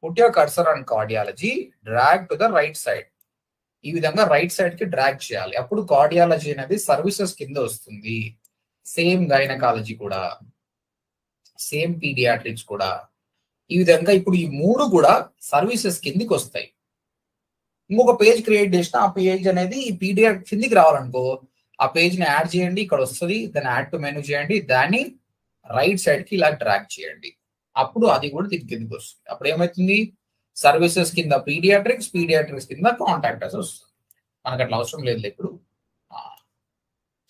put your cursor on cardiology, drag to the right side. ఈ విధంగా రైట్ సైడ్ కి డ్రాగ్ చేయాలి. అప్పుడు కార్డియాలజీ అనేది సర్వీసెస్ కింద వస్తుంది. సేమ్ గైనకాలజీ కూడా, సేమ్ పీడియాట్రిక్స్ కూడా. ఈ విధంగా ఇప్పుడు ఈ మూడు కూడా సర్వీసెస్ కిందికి వస్తాయి. ఇంకొక పేజ్ క్రియేట్ చేసిన ఆ పేజ్ అనేది ఈ పీడియాట్రిక్స్ కిందికి రావాలనుకో, ఆ పేజ్ ని యాడ్ చేయండి, ఇక్కడ వస్తుంది. దాన్ని యాడ్ టు మెనూ చేయండి, దాన్ని రైట్ సైడ్ కి ఇలా డ్రాగ్ చేయండి. అప్పుడు అది కూడా దీని కిందకి వస్తుంది. అప్పుడు ఏమవుతుంది, సర్వీసెస్ కింద పీడియాట్రిక్స్, పీడియాట్రిక్స్ కింద కాంటాక్టర్స్ వస్తుంది. మనకు అట్లా అవసరం లేదు ఇప్పుడు.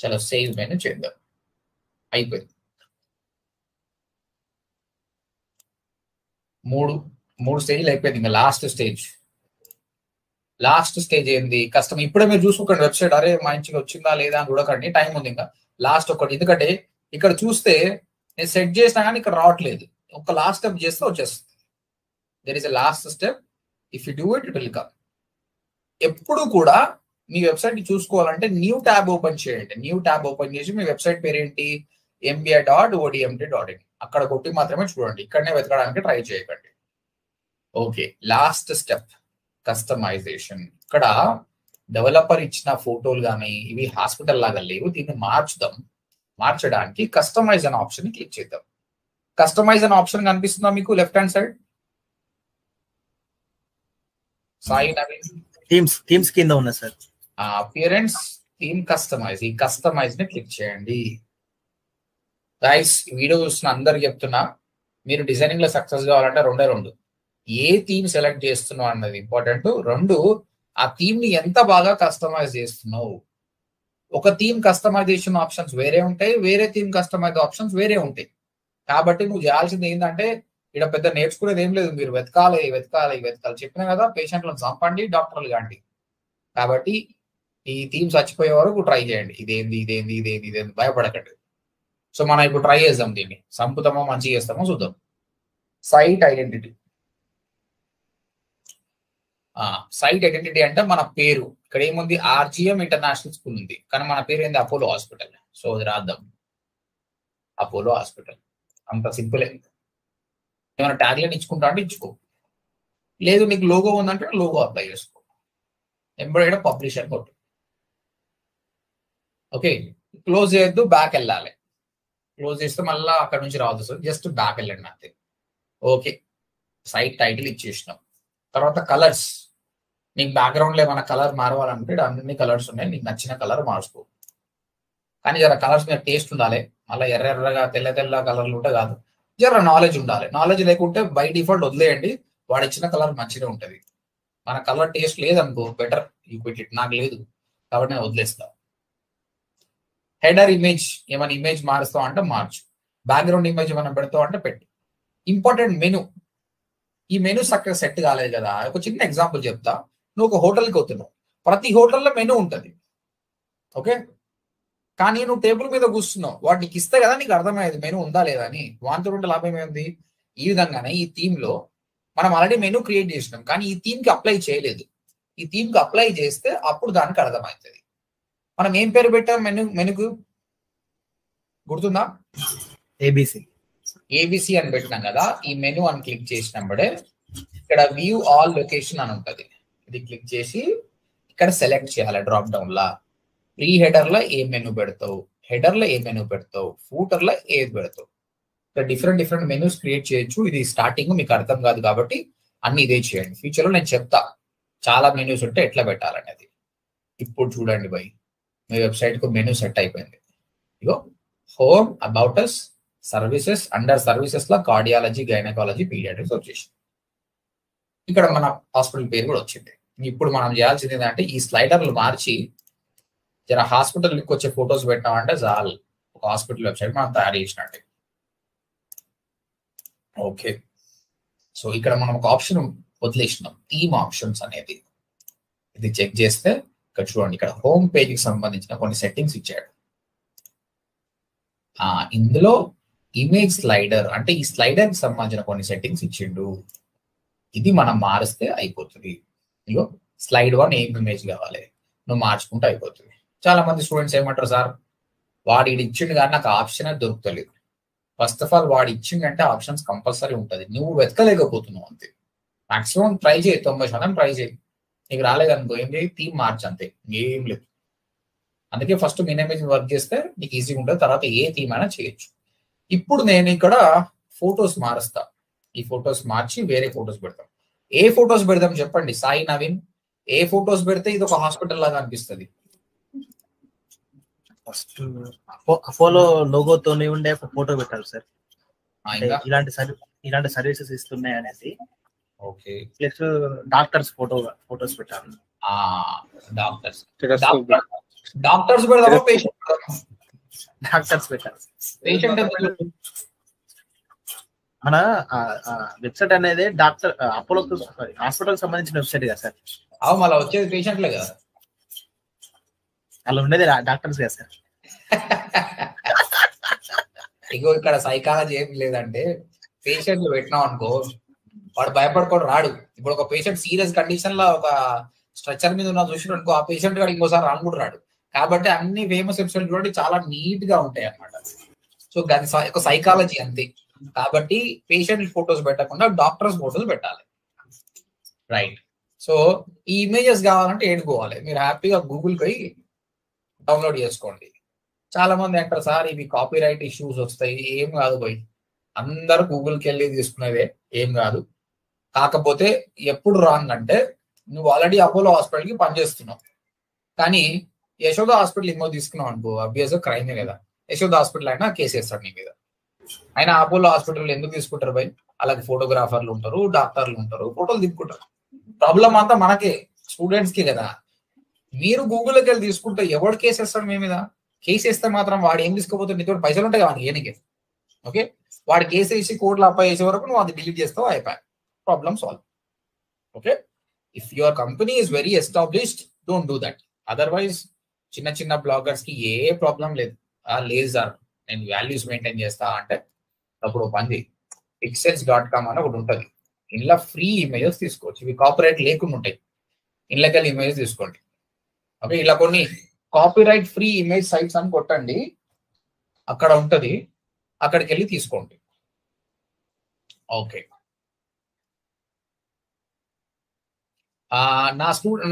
చలో సేవ్ మెనూ చేద్దాం. అయిపోయింది. మూడు స్టేజ్లు అయిపోయింది. ఇంకా లాస్ట్ స్టేజ్ ఏంది, కష్టం. ఇప్పుడే మీరు చూసుకోకండి వెబ్సైట్, అరే మంచిగా వచ్చిందా లేదా అని చూడకండి, టైం ఉంది ఇంకా. లాస్ట్ ఒకటి, ఎందుకంటే ఇక్కడ చూస్తే నేను సెట్ చేసినా కానీ ఇక్కడ రావట్లేదు. ఒక లాస్ట్ స్టెప్ చేస్తే వచ్చేస్తుంది. There is a last step. If you do it will come. ఎప్పుడు కూడా మీ వెబ్సైట్ ని చూసుకోవాలంటే న్యూ ట్యాబ్ ఓపెన్ చేయండి. న్యూ ట్యాబ్ ఓపెన్ చేసి మీ వెబ్సైట్ పేరు ఏంటి, mbi.odmt.in, అక్కడ కొట్టి మాత్రమే చూడండి. ఇక్కడనే వెతకడానికి ట్రై చేయకండి. Okay, last step customisation. ఇక్కడ డెవలపర్ ఇచ్చిన ఫోటోలు కానీ ఇవి హాస్పిటల్ లాగా లేవు, దీన్ని మార్చడానికి కస్టమైజ్ అనే ఆప్షన్ క్లిక్ చేద్దాం. కస్టమైజ్ అనే ఆప్షన్ కనిపిస్తుందా మీకు left hand side? Sai Naveen, themes కింద ఉన్నా సార్. Appearance, theme, customise. ఈ కస్టమైజ్ ని క్లిక్ చేయండి. గైస్, వీడియో చూస్తున్న అందరికి చెప్తున్నా, మీరు డిజైనింగ్ లో సక్సెస్ కావాలంటే రెండు, ఏ థీమ్ సెలెక్ట్ చేస్తున్నావు అన్నది ఇంపార్టెంట్. రెండు, ఆ థీమ్ ని ఎంత బాగా కస్టమైజ్ చేస్తున్నావు. ఒక థీమ్ కస్టమైజేషన్ ఆప్షన్స్ వేరే ఉంటాయి, వేరే థీమ్ కస్టమైజ్ ఆప్షన్స్ వేరే ఉంటాయి. కాబట్టి నువ్వు చేయాల్సింది ఏంటంటే, ఇక్కడ పెద్ద నేర్చుకునేది ఏం లేదు, మీరు వెతకాలి. చెప్పినా కదా, పేషెంట్లను చంపండి, డాక్టర్లు కాండి. కాబట్టి ఈ థీమ్ చచ్చిపోయే వరకు ట్రై చేయండి. ఇదేంది భయపడకండి. సో మనం ఇప్పుడు ట్రై చేద్దాం, దీన్ని సంపుతామో మంచిగా చేస్తామో చూద్దాం. Site identity. సైట్ ఐడెంటిటీ అంటే మన పేరు. ఇక్కడ ఏముంది, ఆర్జిఎం ఇంటర్నేషనల్ స్కూల్ ఉంది, కానీ మన పేరు ఏంది, అపోలో హాస్పిటల్. సో అది రాద్దాం, అపోలో హాస్పిటల్. అంత సింపులే. ఏమైనా ట్యాగ్ లైన్ ఇచ్చుకుంటా అంటే ఇచ్చుకో, లేదు నీకు లోగో ఉందంటే లోగో అప్లై చేసుకో. ఎంబ్రాయిడర్ పబ్లిషర్ కొట్టు. ఓకే, క్లోజ్ చేయొద్దు, బ్యాక్ వెళ్ళాలి. క్లోజ్ చేస్తే మళ్ళీ అక్కడ నుంచి రావద్దు సార్, జస్ట్ బ్యాక్ వెళ్ళండి అంతే. ఓకే, సైట్ టైటిల్ ఇచ్చేసినాం. తర్వాత కలర్స్. నీకు బ్యాక్గ్రౌండ్ లో ఏమైనా కలర్ మారవాలంటే అన్ని కలర్స్ ఉన్నాయి, నీకు నచ్చిన కలర్ మార్చుకో. కానీ జర కలర్స్ మీద టేస్ట్ ఉండాలి. మళ్ళీ ఎర్రగా తెల్ల కలర్లు ఉంటే కాదు, జర నాలెడ్జ్ ఉండాలి. నాలెడ్జ్ లేకుంటే బై డిఫాల్ట్ వదిలేయండి, వాడు ఇచ్చిన కలర్ మంచిగా ఉంటుంది. మన కలర్ టేస్ట్ లేదనుకో, బెటర్ యూ క్విట్ ఇట్. నాకు లేదు కాబట్టి నేను వదిలేస్తా. హెడర్ ఇమేజ్, ఏమైనా ఇమేజ్ మారుస్తావు అంటే మార్చు. బ్యాక్గ్రౌండ్ ఇమేజ్ ఏమైనా పెడతావు అంటే పెట్టు. Important menu. ఈ మెనూ చక్కగా సెట్ కాలేదు కదా. ఒక చిన్న ఎగ్జాంపుల్ చెప్తా. నువ్వు ఒక హోటల్కి వస్తున్నావు, ప్రతి హోటల్లో మెనూ ఉంటుంది, ఓకే. కానీ నువ్వు టేబుల్ మీద కూర్చున్నావు, వాడు నీకు ఇస్తే కదా నీకు అర్థమయ్యేది మెనూ ఉందా లేదా అని. వాంతో ఉంటే లాభం ఏంది, ఈ విధంగానే ఈ థీమ్ లో మనం ఆల్రెడీ మెనూ క్రియేట్ చేసినాం, కానీ ఈ థీమ్ కి అప్లై చేయలేదు. ఈ థీమ్ కి అప్లై చేస్తే అప్పుడు దానికి అర్థమవుతుంది. మనం ఏం పేరు పెట్టాం మెనూకు గుర్తుందా? ఏబిసి అని పెట్టినాం కదా. ఈ మెనూ అని క్లిక్ చేసినప్పుడే ఇక్కడ వ్యూ ఆల్ లొకేషన్ అని ఉంటుంది. ఇది క్లిక్ చేసి ఇక్కడ సెలెక్ట్ చేయాలి డ్రాప్ డౌన్ లా. ప్రీ హెడర్ లో ఏ మెనూ పెడతావు, హెడర్ లో ఏ మెనూ పెడతావు, ఫూటర్ లో ఏది పెడతావు. ఇక్కడ డిఫరెంట్ మెనూస్ క్రియేట్ చేయొచ్చు. ఇది స్టార్టింగ్ మీకు అర్థం కాదు కాబట్టి అన్ని ఇదే చేయండి. ఫ్యూచర్ లో నేను చెప్తా చాలా మెనూస్ ఉంటే ఎట్లా పెట్టాలనేది. ఇప్పుడు చూడండి బై, మీ వెబ్సైట్ కు మెనూ సెట్ అయిపోయింది. ఇగో home, about us, services, under services లో కార్డియాలజీ, గైనకాలజీ, పీడియాట్రిక్స్ వచ్చేసి ఇక్కడ మన హాస్పిటల్ పేరు కూడా వచ్చింది. ఇప్పుడు మనం చేయాల్సింది ఏంటంటే ఈ స్లైడర్లు మార్చి జర హాస్పిటల్ లింక్ వచ్చే ఫొటోస్ పెట్టామంటే చాలు, ఒక హాస్పిటల్ వెబ్సైట్ మనం తయారు చేసినట్టే. ఓకే, సో ఇక్కడ మనం ఒక ఆప్షన్ వదిలేసినాం, థీమ్ ఆప్షన్స్ అనేది. ఇది చెక్ చేస్తే ఇక్కడ చూడండి, ఇక్కడ హోమ్ పేజ్కి సంబంధించిన కొన్ని సెట్టింగ్స్ ఇచ్చాడు. ఇందులో ఇమేజ్ స్లైడర్ అంటే ఈ స్లైడర్ కి సంబంధించిన కొన్ని సెట్టింగ్స్ ఇచ్చిండు. ఇది మనం మారిస్తే అయిపోతుంది. ఇగో స్లైడ్ 1 ఏం ఇమేజ్ కావాలి నువ్వు మార్చుకుంటే అయిపోతుంది. చాలా మంది స్టూడెంట్స్ ఏమంటారు, సార్ వాడు ఇది ఇచ్చిండు కానీ నాకు ఆప్షన్ దొరుకుతలేదు. ఫస్ట్ ఆఫ్ ఆల్ వాడు ఇచ్చిండంటే ఆప్షన్స్ కంపల్సరీ ఉంటుంది, నువ్వు వెతకలేకపోతున్నావు అంతే. మాక్సిమం ట్రై చేయి, 90% ట్రై చేయి. నీకు రాలేదనుకో ఏం చేయి, థీమ్ మార్చ్ అంతే, ఏం లేదు. అందుకే ఫస్ట్ మినిమైజ్ వర్క్ చేస్తే నీకు ఈజీగా ఉంటుంది, తర్వాత ఏ థీమ్ అయినా చేయొచ్చు. ఇప్పుడు నేను ఇక్కడ ఫొటోస్ మారుస్తా. ఈ ఫొటోస్ మార్చి వేరే ఫొటోస్ పెడతాం. ఏ ఫొటోస్ పెడదాం చెప్పండి సాయి నవీన్? ఏ ఫొటోస్ పెడితే ఇది ఒక హాస్పిటల్ లాగా అనిపిస్తుంది? ఫస్ట్ అపోలో లోగోతో ఉండే ఒక ఫోటో పెట్టాలి సార్. ఇలాంటి సర్వీసెస్ ఇస్తున్నాయి అనేది. ఓకే, ప్లస్ డాక్టర్స్ ఫోటోస్ పెట్టాలి. డాక్టర్స్ పెడదామా, పేషెంట్ పెడదామా? డాక్టర్స్ పెట్టాలి. పేషెంట్ మన వెబ్సైట్ అనేది డాక్టర్ అపోలో హాస్పిటల్ సంబంధించిన వెబ్సైట్ కదా సార్. అవు మళ్ళీ వచ్చేది పేషెంట్లే కదా, అలా ఉండేది డాక్టర్స్ కదా సార్. ఇగో ఇక్కడ సైకాలజీ ఏం లేదంటే పేషెంట్లు పెట్టినాం అనుకో వాడు భయపడుకోవడం రాడు. ఇప్పుడు ఒక పేషెంట్ సీరియస్ కండిషన్ లో ఒక స్ట్రక్చర్ మీద ఉన్న చూసినాడు అనుకో, ఆ పేషెంట్ గారు ఇంకోసారి రాను కూడా రాడు. కాబట్టి అన్ని ఫేమస్ వెబ్సైట్ చూడండి చాలా నీట్ గా ఉంటాయి అన్నమాట. సో దాని ఒక సైకాలజీ అంతే. కాబట్టి పేషెంట్ ఫొటోస్ పెట్టకుండా డాక్టర్స్ ఫొటోస్ పెట్టాలి, రైట్? సో ఈ ఇమేజెస్ కావాలంటే ఏడుకోవాలి, మీరు హ్యాపీగా గూగుల్కి పోయి డౌన్లోడ్ చేసుకోండి. చాలా మంది అంటారు సార్ ఇవి కాపీ రైట్ ఇష్యూస్ వస్తాయి. ఏం కాదు పోయి, అందరూ గూగుల్కి వెళ్ళి తీసుకునేదే, ఏం కాదు. కాకపోతే ఎప్పుడు రాంగ్ అంటే నువ్వు ఆల్రెడీ అపోలో హాస్పిటల్కి పనిచేస్తున్నావు, కానీ యశోద హాస్పిటల్ ఏమో తీసుకున్నావు అనుకో, అబ్వియస్గా క్రైమే కదా. యశోద హాస్పిటల్ అయినా కేసు వేస్తాడు నీ మీద. అయినా అపోలో హాస్పిటల్ ఎందుకు తీసుకుంటారు భయ్? అలాగే ఫోటోగ్రాఫర్లు ఉంటారు, డాక్టర్లు ఉంటారు, ఫోటోలు తీసుకుంటారు. ప్రాబ్లం అంతా మనకే, స్టూడెంట్స్ కి కదా. మీరు గూగుల్కి వెళ్ళి తీసుకుంటే ఎవడు కేసు వేస్తాడు మీ మీద? కేసు వేస్తే మాత్రం వాడు ఏం తీసుకోపోతే నీతో పైసలు ఉంటాయి కదా ఏనికి. ఓకే, వాడు కేసు వేసి కోర్టులో అప్లై చేసే వరకు నువ్వు అది డిలీట్ చేస్తావు, అయిపోయి problem solve. Okay, if your company is very established don't do that. Otherwise చిన్న చిన్న బ్లాగర్స్ కి ఏ ప్రాబ్లం లేదు. లేజర్ నేను వాల్యూస్ మెయింటైన్ చేస్తా అంటే అప్పుడు పని pixels.com అని ఒకటి ఉంటుంది. ఇంట్లో ఫ్రీ ఇమేజెస్ తీసుకోవచ్చు, ఇవి కాపీరైట్ లేకుండా ఉంటాయి. ఇంట్లోకి వెళ్ళి ఇమేజ్ తీసుకోండి. ఓకే, ఇలా కొన్ని కాపీరైట్ ఫ్రీ ఇమేజ్ సైట్స్ అని కొట్టండి, అక్కడ ఉంటుంది, అక్కడికి వెళ్ళి తీసుకోండి. ఓకే,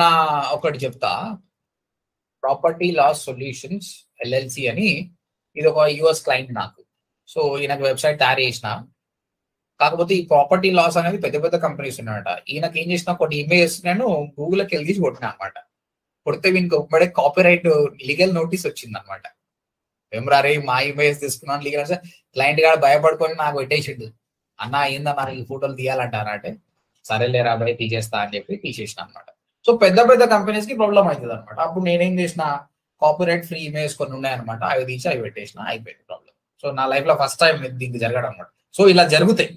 నా ఒకటి చెప్తా, ప్రాపర్టీ లాస్ సొల్యూషన్స్ ఎల్ఎల్సి అని, ఇది ఒక యుఎస్ క్లయింట్ నాకు. సో ఈయనకు వెబ్సైట్ తయారు చేసిన. కాకపోతే ఈ ప్రాపర్టీ లాస్ అనేది పెద్ద పెద్ద కంపెనీస్ ఉన్నాయట. ఈయనకి ఏం చేసిన కొన్ని ఇమేజెస్ నేను గూగుల్కి వెళ్ళి తీసి కొట్టినా అనమాట. కొడితే వీనికి ఒకటే కాపీరైట్ లీగల్ నోటీస్ వచ్చింది అనమాట. ఏమరారే మా ఇమేజ్ తీసుకున్నాను లీగల్ అంటే, క్లయింట్ గారు భయపడుకొని నాకు పెట్టేసిండు, అన్న ఏందన్నా ఈ ఫోటోలు తీయాలంటారంటే సరేలేరా భయ తీసేస్తా అని చెప్పి తీసేసిన అనమాట. సో పెద్ద పెద్ద కంపెనీస్ కి ప్రాబ్లం అవుతుంది అనమాట. అప్పుడు నేనేం చేసిన, కాపీరైట్ ఫ్రీ ఇమేజ్ కొన్ని ఉన్నాయన్నమాట, అవి తీసి అవి పెట్టేసిన, అయిపోయింది ప్రాబ్లం. సో నా లైఫ్ లో ఫస్ట్ టైం దీనికి జరగడం అనమాట. సో ఇలా జరుగుతాయి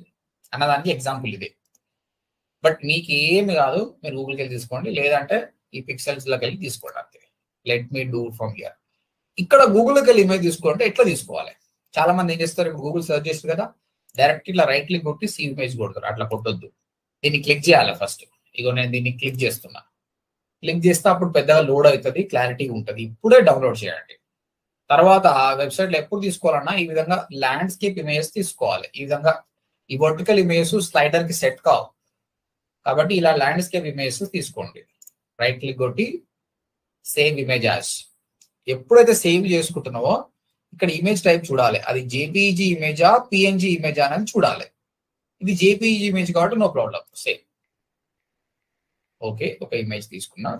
అన్నదానికి ఎగ్జాంపుల్ ఇది. బట్ మీకు ఏమి కాదు, మీరు గూగుల్కి వెళ్ళి తీసుకోండి, లేదంటే ఈ పిక్సెల్స్ లోకి వెళ్ళి తీసుకోండి అంతే. Let me do from here. ఇక్కడ గూగుల్కి వెళ్ళి ఇమేజ్ తీసుకుంటే ఎట్లా తీసుకోవాలి? చాలా మంది ఏం చేస్తారు, గూగుల్ సెర్చ్ చేస్తారు కదా, డైరెక్ట్ ఇట్లా రైట్ క్లిక్ కొట్టి సేవ్ ఇమేజ్ కొడతారు. అట్లా కొట్టొద్దు. దీన్ని క్లిక్ చేయాలి ఫస్ట్. ఇగో నేను దీన్ని క్లిక్ చేస్తున్నా. క్లిక్ చేస్తే అప్పుడు పెద్దగా లోడ్ అవుతుంది, క్లారిటీ ఉంటుంది. ఇప్పుడే డౌన్లోడ్ చేయండి. తర్వాత వెబ్సైట్లో ఎప్పుడు తీసుకోవాలన్నా ఈ విధంగా ల్యాండ్స్కేప్ ఇమేజెస్ తీసుకోవాలి. ఈ విధంగా ఈ వర్టికల్ ఇమేజెస్ స్లైడర్ కి సెట్ కావు కాబట్టి ఇలా ల్యాండ్స్కేప్ ఇమేజెస్ తీసుకోండి. రైట్ క్లిక్ కొట్టి సేవ్ ఇమేజ్ యాజ్. ఎప్పుడైతే సేవ్ చేసుకుంటున్నావో ఇక్కడ ఇమేజ్ టైప్ చూడాలి. అది జేపీఈజీ ఇమేజా పిఎన్జీ ఇమేజా అని చూడాలి. ఇది జేపీఈజీ ఇమేజ్ కాబట్టి నో ప్రాబ్లం, సేవ్. ఓకే, ఒక ఇమేజ్ తీసుకున్నా.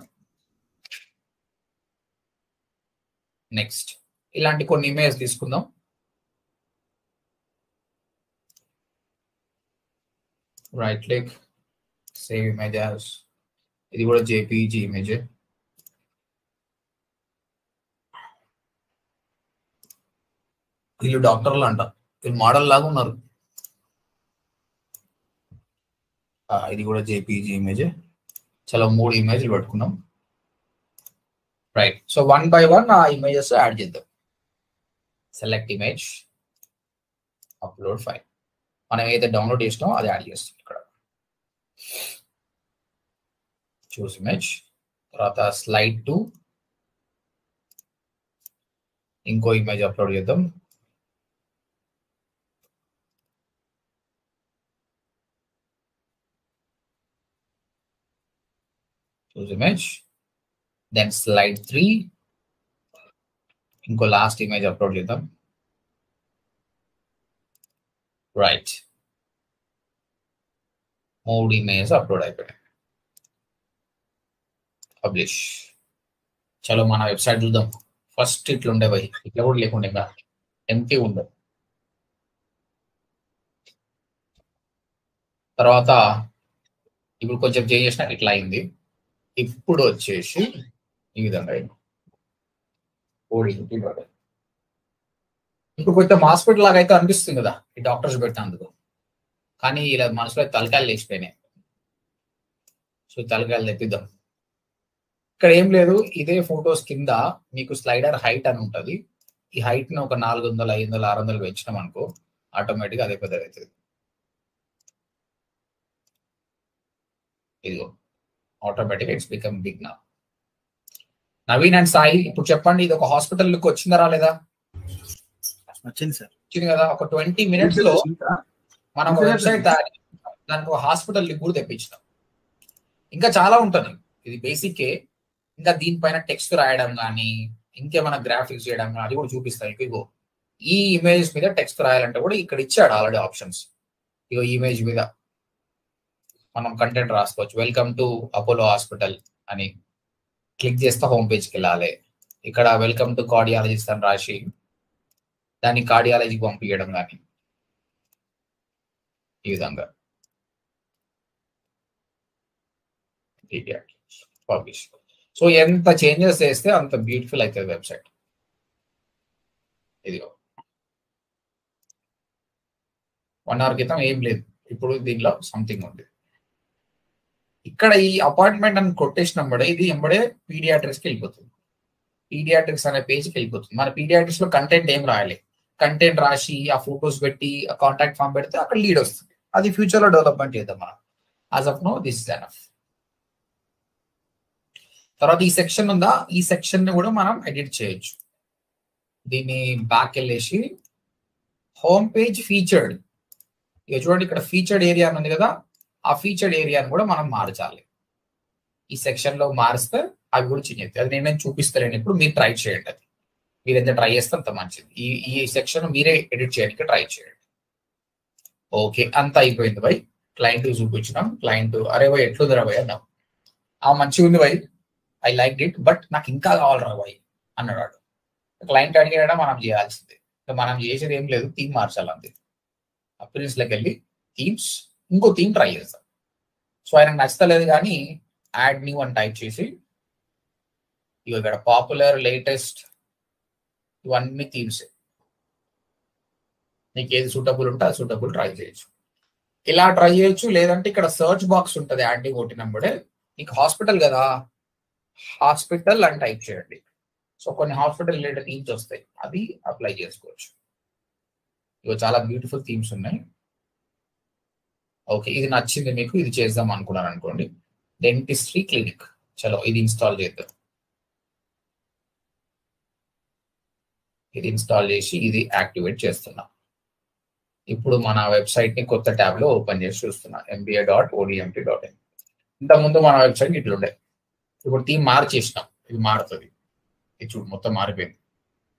నెక్స్ట్ ఇలాంటి కొన్ని ఇమేజ్ తీసుకుందాం. Right click save image as. ఇది కూడా జేపీఈజీ ఇమేజ్. వీళ్ళు డాక్టర్లు అంట, వీళ్ళు మోడల్ లాగా ఉన్నారు. ఇది కూడా జేపీఈజీ ఇమేజ్. చలో 3 ఇమేజ్లు పెట్టుకున్నాం. రైట్, సో 1 by 1 ఆ ఇమేజెస్ యాడ్ చేద్దాం. Select image, upload file. మనం ఏదైతే డౌన్లోడ్ చేసినామో అది యాడ్ చేస్తాం ఇక్కడ. చూస్ ఇమేజ్, తర్వాత స్లైడ్ 2 ఇంకో ఇమేజ్ అప్లోడ్ చేద్దాం. చూస్ ఇమేజ్, దెన్ స్లైడ్ 3 ఇంకో లాస్ట్ ఇమేజ్ అప్లోడ్ చేద్దాం. రైట్, 3 ఇమేజ్ అప్లోడ్ అయిపోయాయి. పబ్లిష్. చలో మన వెబ్సైట్ చూద్దాం. ఫస్ట్ ఇట్లుండే పోయి ఇట్లా కూడా లేకుండా ఇంకా ఎంటీ ఉండదు. తర్వాత ఇప్పుడు కొంచెం చేంజ్ చేసిన ఇట్లా అయింది. ఇప్పుడు వచ్చేసి ఈ విధంగా ఇప్పుడు కొంచెం హాస్పిటల్ లాగా అయితే అనిపిస్తుంది కదా ఈ డాక్టర్స్ పెట్టినందుకు, కానీ ఇలా మనసులో తలకాయలు లేచిపోయినాయి. సో తలకాయలు తెప్పిద్దాం. ఇక్కడ ఏం లేదు, ఇదే ఫొటోస్ కింద మీకు స్లైడర్ హైట్ అని ఉంటుంది. ఈ హైట్ ని ఒక 400, 500, 600 పెంచినాం అనుకో ఆటోమేటిక్గా అదే పెద్దగా అవుతుంది. ఇదిగో ఆటోమేటిక్ ఇట్స్ బికమ్ బిగ్ నా. నవీన్ అండ్ సాయి ఇప్పుడు చెప్పండి, ఇది ఒక హాస్పిటల్ లుక్ వచ్చిందా రాలేదా? వచ్చింది సార్. వచ్చింది కదా. ఒక 20 minutes లో మనం వెబ్సైట్ దానికి ఒక హాస్పిటల్ లుక్ కూడా తెప్పించినాం. ఇంకా చాలా ఉంటుంది. ఇది బేసిక్. ఇంకా దీనిపైన టెక్స్ట్ రాయడం కానీ ఇంకేమైనా గ్రాఫిక్స్ చేయడం కానీ అది కూడా చూపిస్తాయి. ఇగో ఈ ఇమేజ్ మీద టెక్స్ట్ రాయాలంటే కూడా ఇక్కడ ఇచ్చాడు ఆల్రెడీ ఆప్షన్స్. ఇగో ఈ ఇమేజ్ మీద మనం కంటెంట్ రాసుకోవచ్చు. వెల్కమ్ టు అపోలో హాస్పిటల్ అని క్లిక్ చేస్తే హోమ్ పేజ్కి వెళ్ళాలి. ఇక్కడ వెల్కమ్ టు కార్డియాలజిస్ట్ అని రాసి దాన్ని కార్డియాలజీకి పంపించడం కానీ ఈ విధంగా పబ్లిష్. సో ఎంత చేంజెస్ చేస్తే అంత బ్యూటిఫుల్ అవుతుంది వెబ్సైట్. ఇదిగో 1 hour క్రితం ఏం లేదు, ఇప్పుడు దీనిలో సంథింగ్ ఉంది. ఇక్కడ ఈ అపాయింట్మెంట్ అని కొట్టేసినప్పుడే ఇది ఎంబడే పీడియాట్రిక్స్కి వెళ్ళిపోతుంది. పీడియాట్రిక్స్ అనే పేజ్కి వెళ్ళిపోతుంది. మన పీడియాట్రిక్స్ లో కంటెంట్ ఏం రాయాలి, కంటెంట్ రాసి ఆ ఫొటోస్ పెట్టి ఆ కాంటాక్ట్ ఫామ్ పెడితే అక్కడ లీడ్ వస్తుంది. అది ఫ్యూచర్ లో డెవలప్మెంట్ చేద్దాం మనం. As of now this is enough. తర్వాత ఈ సెక్షన్ ఉందా, ఈ సెక్షన్ ని కూడా మనం ఎడిట్ చేయొచ్చు. దీన్ని బ్యాక్ వెళ్ళేసి హోమ్ పేజ్ ఫీచర్డ్, ఇక చూడండి ఇక్కడ ఫీచర్డ్ ఏరియా ఉంది కదా, ఆ ఫీచర్డ్ ఏరియాని కూడా మనం మార్చాలి. ఈ సెక్షన్ లో మారిస్తే అవి కూడా చేంజ్ అవుతాయి. అది నేను చూపిస్తాను ఇప్పుడు, మీరు ట్రై చేయండి. అది మీరు ఎంత ట్రై చేస్తే అంత మంచిది. ఈ సెక్షన్ మీరే ఎడిట్ చేయడానికి ట్రై చేయండి. ఓకే, అంతా అయిపోయింది బై. క్లయింట్ చూపించినాం. క్లయింట్ అరే బై ఎట్లుంది రా బై అన్నాం. మంచిగా ఉంది by, I like it, but నాకు ఇంకా కావాలి రా బై అన్నాడు. క్లయింట్ అడిగాడా మనం చేయాల్సిందే. మనం చేసేది ఏం లేదు, థీమ్ మార్చాలి అంతే. అపీరియన్స్ లోకి వెళ్ళి థీమ్స్ ఇంకో థీమ్ ట్రై చేస్తాం. సో ఆయనకు నచ్చలేదు కానీ యాడ్ న్యూ అని టైప్ చేసి ఇక్కడ పాపులర్, లేటెస్ట్ ఇవన్నీ థీమ్స్ నీకు ఏది సూటబుల్ ఉంటే అది సూటబుల్ ట్రై చేయొచ్చు. ఇలా ట్రై చేయొచ్చు. లేదంటే ఇక్కడ సర్చ్ బాక్స్ ఉంటుంది, యాడ్ కొట్టినప్పుడే నీకు హాస్పిటల్ కదా, హాస్పిటల్ అని టైప్ చేయండి. సో కొన్ని హాస్పిటల్ రిలేటెడ్ థీమ్స్ వస్తాయి, అది అప్లై చేసుకోవచ్చు. ఇవి చాలా బ్యూటిఫుల్ థీమ్స్ ఉన్నాయి. ఓకే, ఇది నచ్చింది మీకు, ఇది చేద్దాం అనుకున్నాను అనుకోండి. డెంటిస్ట్రీ క్లినిక్, చలో ఇది ఇన్స్టాల్ చేద్దాం. ఇది ఇన్స్టాల్ చేసి ఇది యాక్టివేట్ చేస్తున్నా. ఇప్పుడు మన వెబ్సైట్ ని కొత్త ట్యాబ్ లో ఓపెన్ చేసి చూస్తున్నా, mba.odmt.in. ఇంతకుముందు మన వెబ్సైట్ ఇట్లుండే, ఇప్పుడు థీమ్ మార్చేసినాం, ఇది మారుతుంది. ఇది చూడు మొత్తం మారిపోయింది.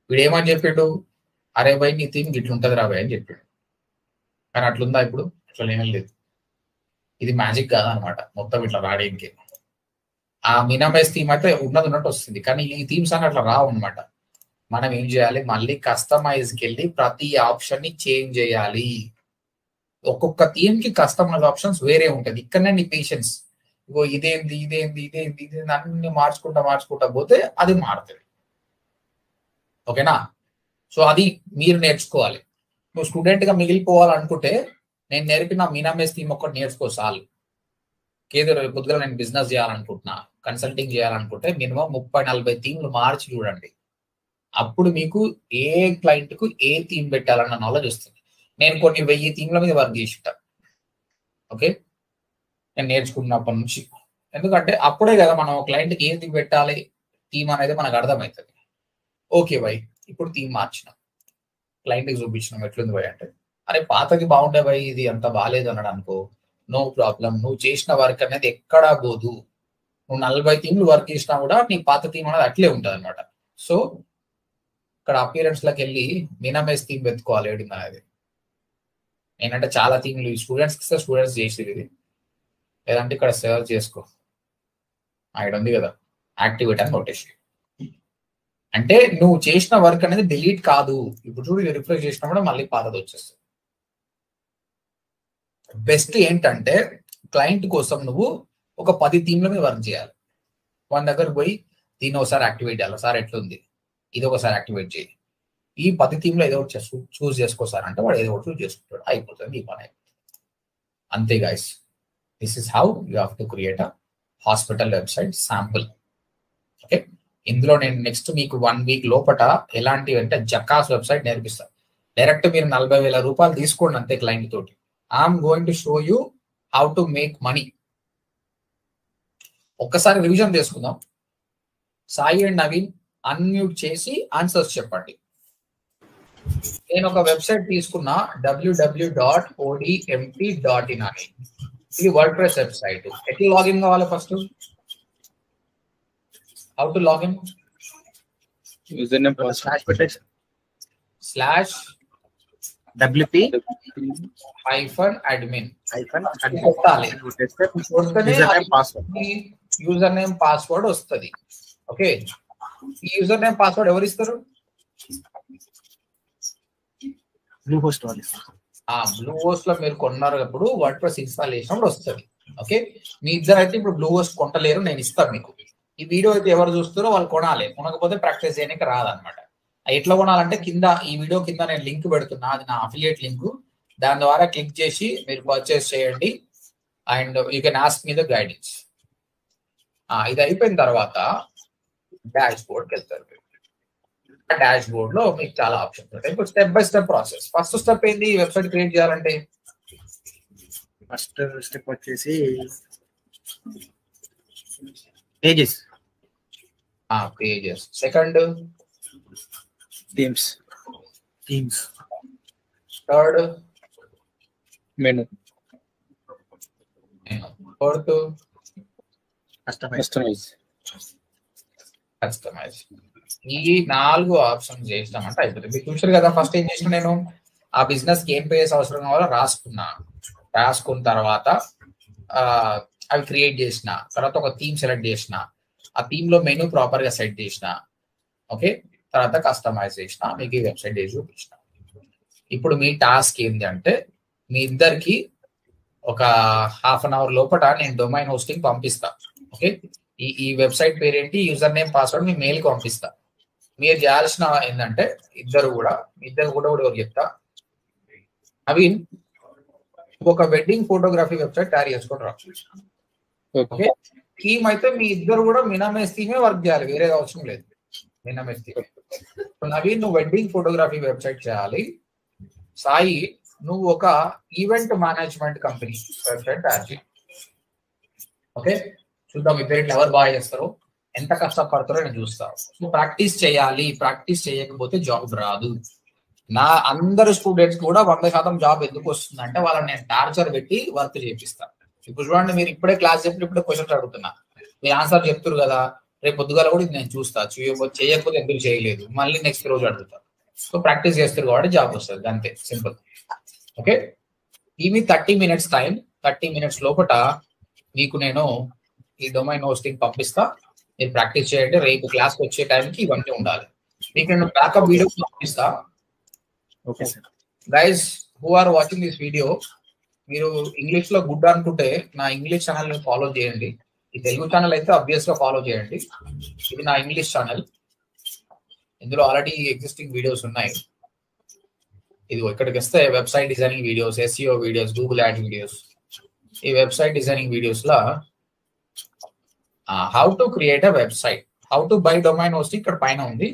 వీడు ఏమని చెప్పిండు, అరే భయ్ నీ థీమ్ ఇట్లుంటది రా భయ్ అని చెప్పిండు. కానీ అట్లుందా ఇప్పుడు? అట్లా ఏమీ లేదు. ఇది మ్యాజిక్ కాదనమాట, మొత్తం ఇట్లా రావడానికి. ఆ మినిమైజ్ థీమ్ అయితే ఉన్నట్టు వస్తుంది, కానీ ఈ థీమ్స్ అని అట్లా రావు అనమాట. మనం ఏం చేయాలి, మళ్ళీ కస్టమైజ్కి వెళ్ళి ప్రతి ఆప్షన్ ని చేంజ్ చేయాలి. ఒక్కొక్క థీమ్ కి కస్టమైజ్ ఆప్షన్స్ వేరే ఉంటది. ఇక్కడనే నీ పేషెన్స్, ఇగో ఇదేంది అన్ని మార్చుకుంటా పోతే అది మారుతుంది. ఓకేనా? సో అది మీరు నేర్చుకోవాలి. నువ్వు స్టూడెంట్ గా మిగిలిపోవాలనుకుంటే నేను నేర్పిన మినిమైజ్ థీమ్ ఒక్కటి నేర్చుకో చాలు. ఏదో కొద్దిగా నేను బిజినెస్ చేయాలనుకుంటున్నా, కన్సల్టింగ్ చేయాలనుకుంటే మినిమం 30-40 థీమ్లు మార్చి చూడండి. అప్పుడు మీకు ఏ క్లయింట్ కు ఏ థీమ్ పెట్టాలన్న నాలెడ్జ్ వస్తుంది. నేను కొన్ని 1000 థీమ్ల మీద వర్క్ చేసి ఉంటాను. ఓకే, నేను నేర్చుకున్నప్పటి నుంచి. ఎందుకంటే అప్పుడే కదా మనం క్లయింట్కి ఏ థీమ్ పెట్టాలి, థీమ్ అనేది మనకు అర్థమవుతుంది. ఓకే భయ్, ఇప్పుడు థీమ్ మార్చినాం, క్లయింట్కి చూపించినాం ఎట్లుంది భయ్ అంటే, అరే పాతకి బాగుండే భయ్ ఇది అంత బాగాలేదు అన్నాడు అనుకో, నో ప్రాబ్లం. నువ్వు చేసిన వర్క్ అనేది ఎక్కడా పోదు. నువ్వు 40 థీమ్లు వర్క్ చేసినా కూడా నీ పాత థీమ్ అనేది అట్లే ఉంటుంది అనమాట. సో ఇక్కడ అపియరెన్స్ లోకి వెళ్ళి మినిమైజ్ థీమ్ వెతుకోవాలి ఏడుంది అనేది. ఏంటంటే చాలా థీమ్లు స్టూడెంట్స్కి ఇస్తే స్టూడెంట్స్ చేసేది ఇది, లేదంటే ఇక్కడ సెర్చ్ చేసుకో, ఇక్కడ ఉంది కదా యాక్టివేట్ అని నోటేషన్. అంటే నువ్వు చేసిన వర్క్ అనేది డిలీట్ కాదు. ఇప్పుడు చూడు రిఫ్రెష్ చేసినప్పుడు మళ్ళీ పాతది వచ్చేస్తుంది. బెస్ట్ ఏంటంటే క్లయింట్ కోసం నువ్వు ఒక 10 థీమ్ల మీద వర్క్ చేయాలి. వాళ్ళ దగ్గర పోయి దీన్ని ఒకసారి యాక్టివేట్ చేయాలి, సార్ ఎట్లుంది ఇది ఒకసారి యాక్టివేట్ చేయి, ఈ 10 థీమ్లో ఏదో ఒకటి చూస్ చేసుకోసారి అంటే వాడు ఏదో ఒకటి చూస్ చేసుకుంటాడు, అయిపోతుంది ఈ పని అయిపోతుంది. అంతే guys, this is how you have to create a hospital website sample. Okay, ఇందులో నేను నెక్స్ట్ మీకు 1 వీక్ లోపల ఎలాంటివి అంటే జకాస్ వెబ్సైట్ నేర్పిస్తాను. డైరెక్ట్ మీరు 40,000 రూపాయలు తీసుకోండి అంతే క్లయింట్ తోటి. I'm going to show you how to make money. ఒక్కసారి రివిజన్ చేసుకుందాం. సాయి అండ్ నవీన్ అన్మ్యూట్ చేసి ఆన్సర్స్ చెప్పండి. నేను ఒక వెబ్సైట్ తీసుకున్నా, www.odmt.in అని. ఇది వర్డ్ ప్రెస్ వెబ్సైట్. ఎట్లా లాగిన్ కావాలి? First how to login? User name /wp-admin కొట్టాలి. యూజర్ నేమ్ పాస్వర్డ్ వస్తుంది. ఓకే, ఈ యూజర్ నేమ్ పాస్వర్డ్ ఎవరు ఇస్తారు? బ్లూ హోస్ట్ వాళ్ళు. బ్లూ హోస్ట్ లో మీరు కొన్నప్పుడు వర్డ్ ప్రెస్ ఇన్స్టాల్ చేసినప్పుడు వస్తుంది. ఓకే, మీ ఇద్దరు అయితే ఇప్పుడు బ్లూ హోస్ట్ కొంటలేరు, నేను ఇస్తాను మీకు. ఈ వీడియో అయితే ఎవరు చూస్తారో వాళ్ళు కొనాలి, కొనకపోతే ప్రాక్టీస్ చేయడానికి రాదనమాట. ఎట్లా కొనాలంటే కింద ఈ వీడియో కింద నేను లింక్ పెడుతున్నా, అది నా అఫిలియేట్ లింక్. దాని ద్వారా క్లిక్ చేసి మీరు పర్చేస్ చేయండి and you can ask me the guidance. ఇది అయిపోయిన తర్వాత డాష్ బోర్డ్కి వెళ్తారు. డాష్ బోర్డ్ లో మీకు చాలా ఆప్షన్స్ ఉంటాయి. ఇప్పుడు step by step process. First step ఏంది? వెబ్సైట్ క్రియేట్ చేయాలంటే ఫస్ట్ స్టెప్ వచ్చేసి pages. Pages. Second themes. Third menu. Fourth customise. ఈ 4 ఆప్షన్స్ చేసినామంటే అయిపోతుంది. మీరు చూసారు కదా, ఫస్ట్ ఏం చేసిన నేను ఆ బిజినెస్ కి ఏం పేజెస్ అవసరం కావాలో రాసుకున్న తర్వాత అవి క్రియేట్ చేసిన తర్వాత ఒక థీమ్ సెలెక్ట్ చేసిన, ఆ థీమ్ లో మెనూ ప్రాపర్ గా సెట్ చేసిన. ఓకే, తర్వాత కస్టమైజ్ చేసిన, మీకు ఈ వెబ్సైట్ చూపించిన. ఇప్పుడు మీ టాస్క్ ఏంటి అంటే మీ ఇద్దరికి ఒక ½ అన్ అవర్ లోపల నేను డొమైన్ హోస్టింగ్ పంపిస్తా. ఓకే, ఈ వెబ్సైట్ పేరేంటి, యూజర్ నేమ్ పాస్వర్డ్ మీ మెయిల్ కి పంపిస్తా. మీరు చేయాల్సిన ఏంటంటే ఇద్దరు కూడా ఎవరు చెప్తా, నవీన్ ఒక వెడ్డింగ్ ఫోటోగ్రఫీ వెబ్సైట్ తయారు చేసుకొని రా. ఓకే, థీమ్ అయితే మీ ఇద్దరు కూడా మినిమైజ్ థీమే వర్క్ చేయాలి, వేరేది అవసరం లేదు. Minimise theme. నవీన్ నువ్వు వెడ్డింగ్ ఫోటోగ్రఫీ వెబ్సైట్ చేయాలి, సాయి నువ్వు ఒక ఈవెంట్ మేనేజ్మెంట్ కంపెనీ వెబ్సైట్ తయారు చేయి. ఓకే, చూద్దాం మీ పేరెంట్లు ఎవరు బాగా చేస్తారో, ఎంత కష్టపడతారో నేను చూస్తాను. నువ్వు ప్రాక్టీస్ చేయాలి, ప్రాక్టీస్ చేయకపోతే జాబ్ రాదు. నా అందరు స్టూడెంట్స్ కూడా 100% జాబ్ ఎందుకు వస్తుందంటే వాళ్ళని నేను టార్చర్ పెట్టి వర్క్ చేపిస్తాను. ఇప్పుడు చూడండి, మీరు ఇప్పుడే క్లాస్ చెప్పి ఇప్పుడే క్వశ్చన్స్ అడుగుతున్నా, మీ ఆన్సర్ చెప్తారు కదా, రేపు పొద్దుగాల కూడా ఇది నేను చూస్తా, చేయకపోతే ఎందుకు చేయలేదు మళ్ళీ నెక్స్ట్ రోజు అడుగుతాను. సో ప్రాక్టీస్ చేస్తారు కాబట్టి జాబ్ వస్తుంది, అంతే, సింపుల్. ఓకే, ఇవి 30 minutes టైం. 30 minutes లోపల మీకు నేను ఈ డొమైన్ హోస్టింగ్ పంపిస్తా, మీరు ప్రాక్టీస్ చేయండి. రేపు క్లాస్కి వచ్చే టైంకి ఇవన్నీ ఉండాలి. మీకు నేను బ్యాకప్ వీడియో పంపిస్తా. Okay sir. Guys who are watching this video, మీరు ఇంగ్లీష్ లో గుడ్ అనుకుంటే నా ఇంగ్లీష్ ఛానల్ ని ఫాలో చేయండి. ఈ తెలుగు ఛానల్ అయితే అబ్వియస్ గా ఫాలో చేయండి. ఇది నా ఇంగ్లీష్ ఛానల్, ఇందులో ఆల్రెడీ ఎగ్జిస్టింగ్ వీడియోస్ ఉన్నాయి. ఇది ఇక్కడికి వస్తే website designing videos, SEO videos, Google ad videos. ఈ వెబ్సైట్ డిజైనింగ్ వీడియోస్ లా how to create a website, how to buy domain hosting ఇక్కడ పైన ఉంది.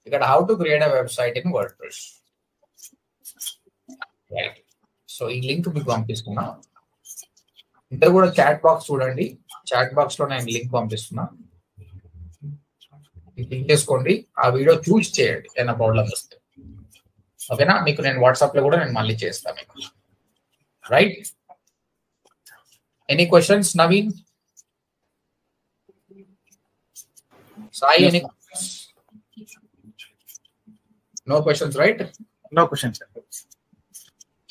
ఇక్కడ how to create a website in WordPress. Right, so ఈ లింక్ మీకు పంపిస్తున్నా. Inter కూడా chat box చూడండి, చాట్ బాక్స్ లో నేను లింక్ పంపిస్తున్నా, క్లిక్ చేసుకోండి. ఆ వీడియో చూస్ చేయండి, ఏమైనా ప్రాబ్లమ్ వస్తే. ఓకేనా, మీకు నేను వాట్సాప్ లో కూడా నేను మళ్ళీ చేస్తాను మీకు. Right, any questions Naveen, Sai, any questions? No questions, right? No questions sir.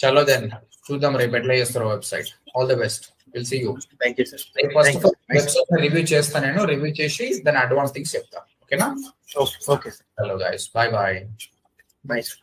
చలో దెన్ చూద్దాం రేపు ఎట్లా చేస్తారో website. All the best, will see you. Thank you sir. First of all website review చేస్తాను నేను, రివ్యూ చేసి దాని అడ్వాన్స్ థింగ్స్ చెప్తాను. ఓకేనా? Okay sir. Hello guys, bye bye. Bye sir.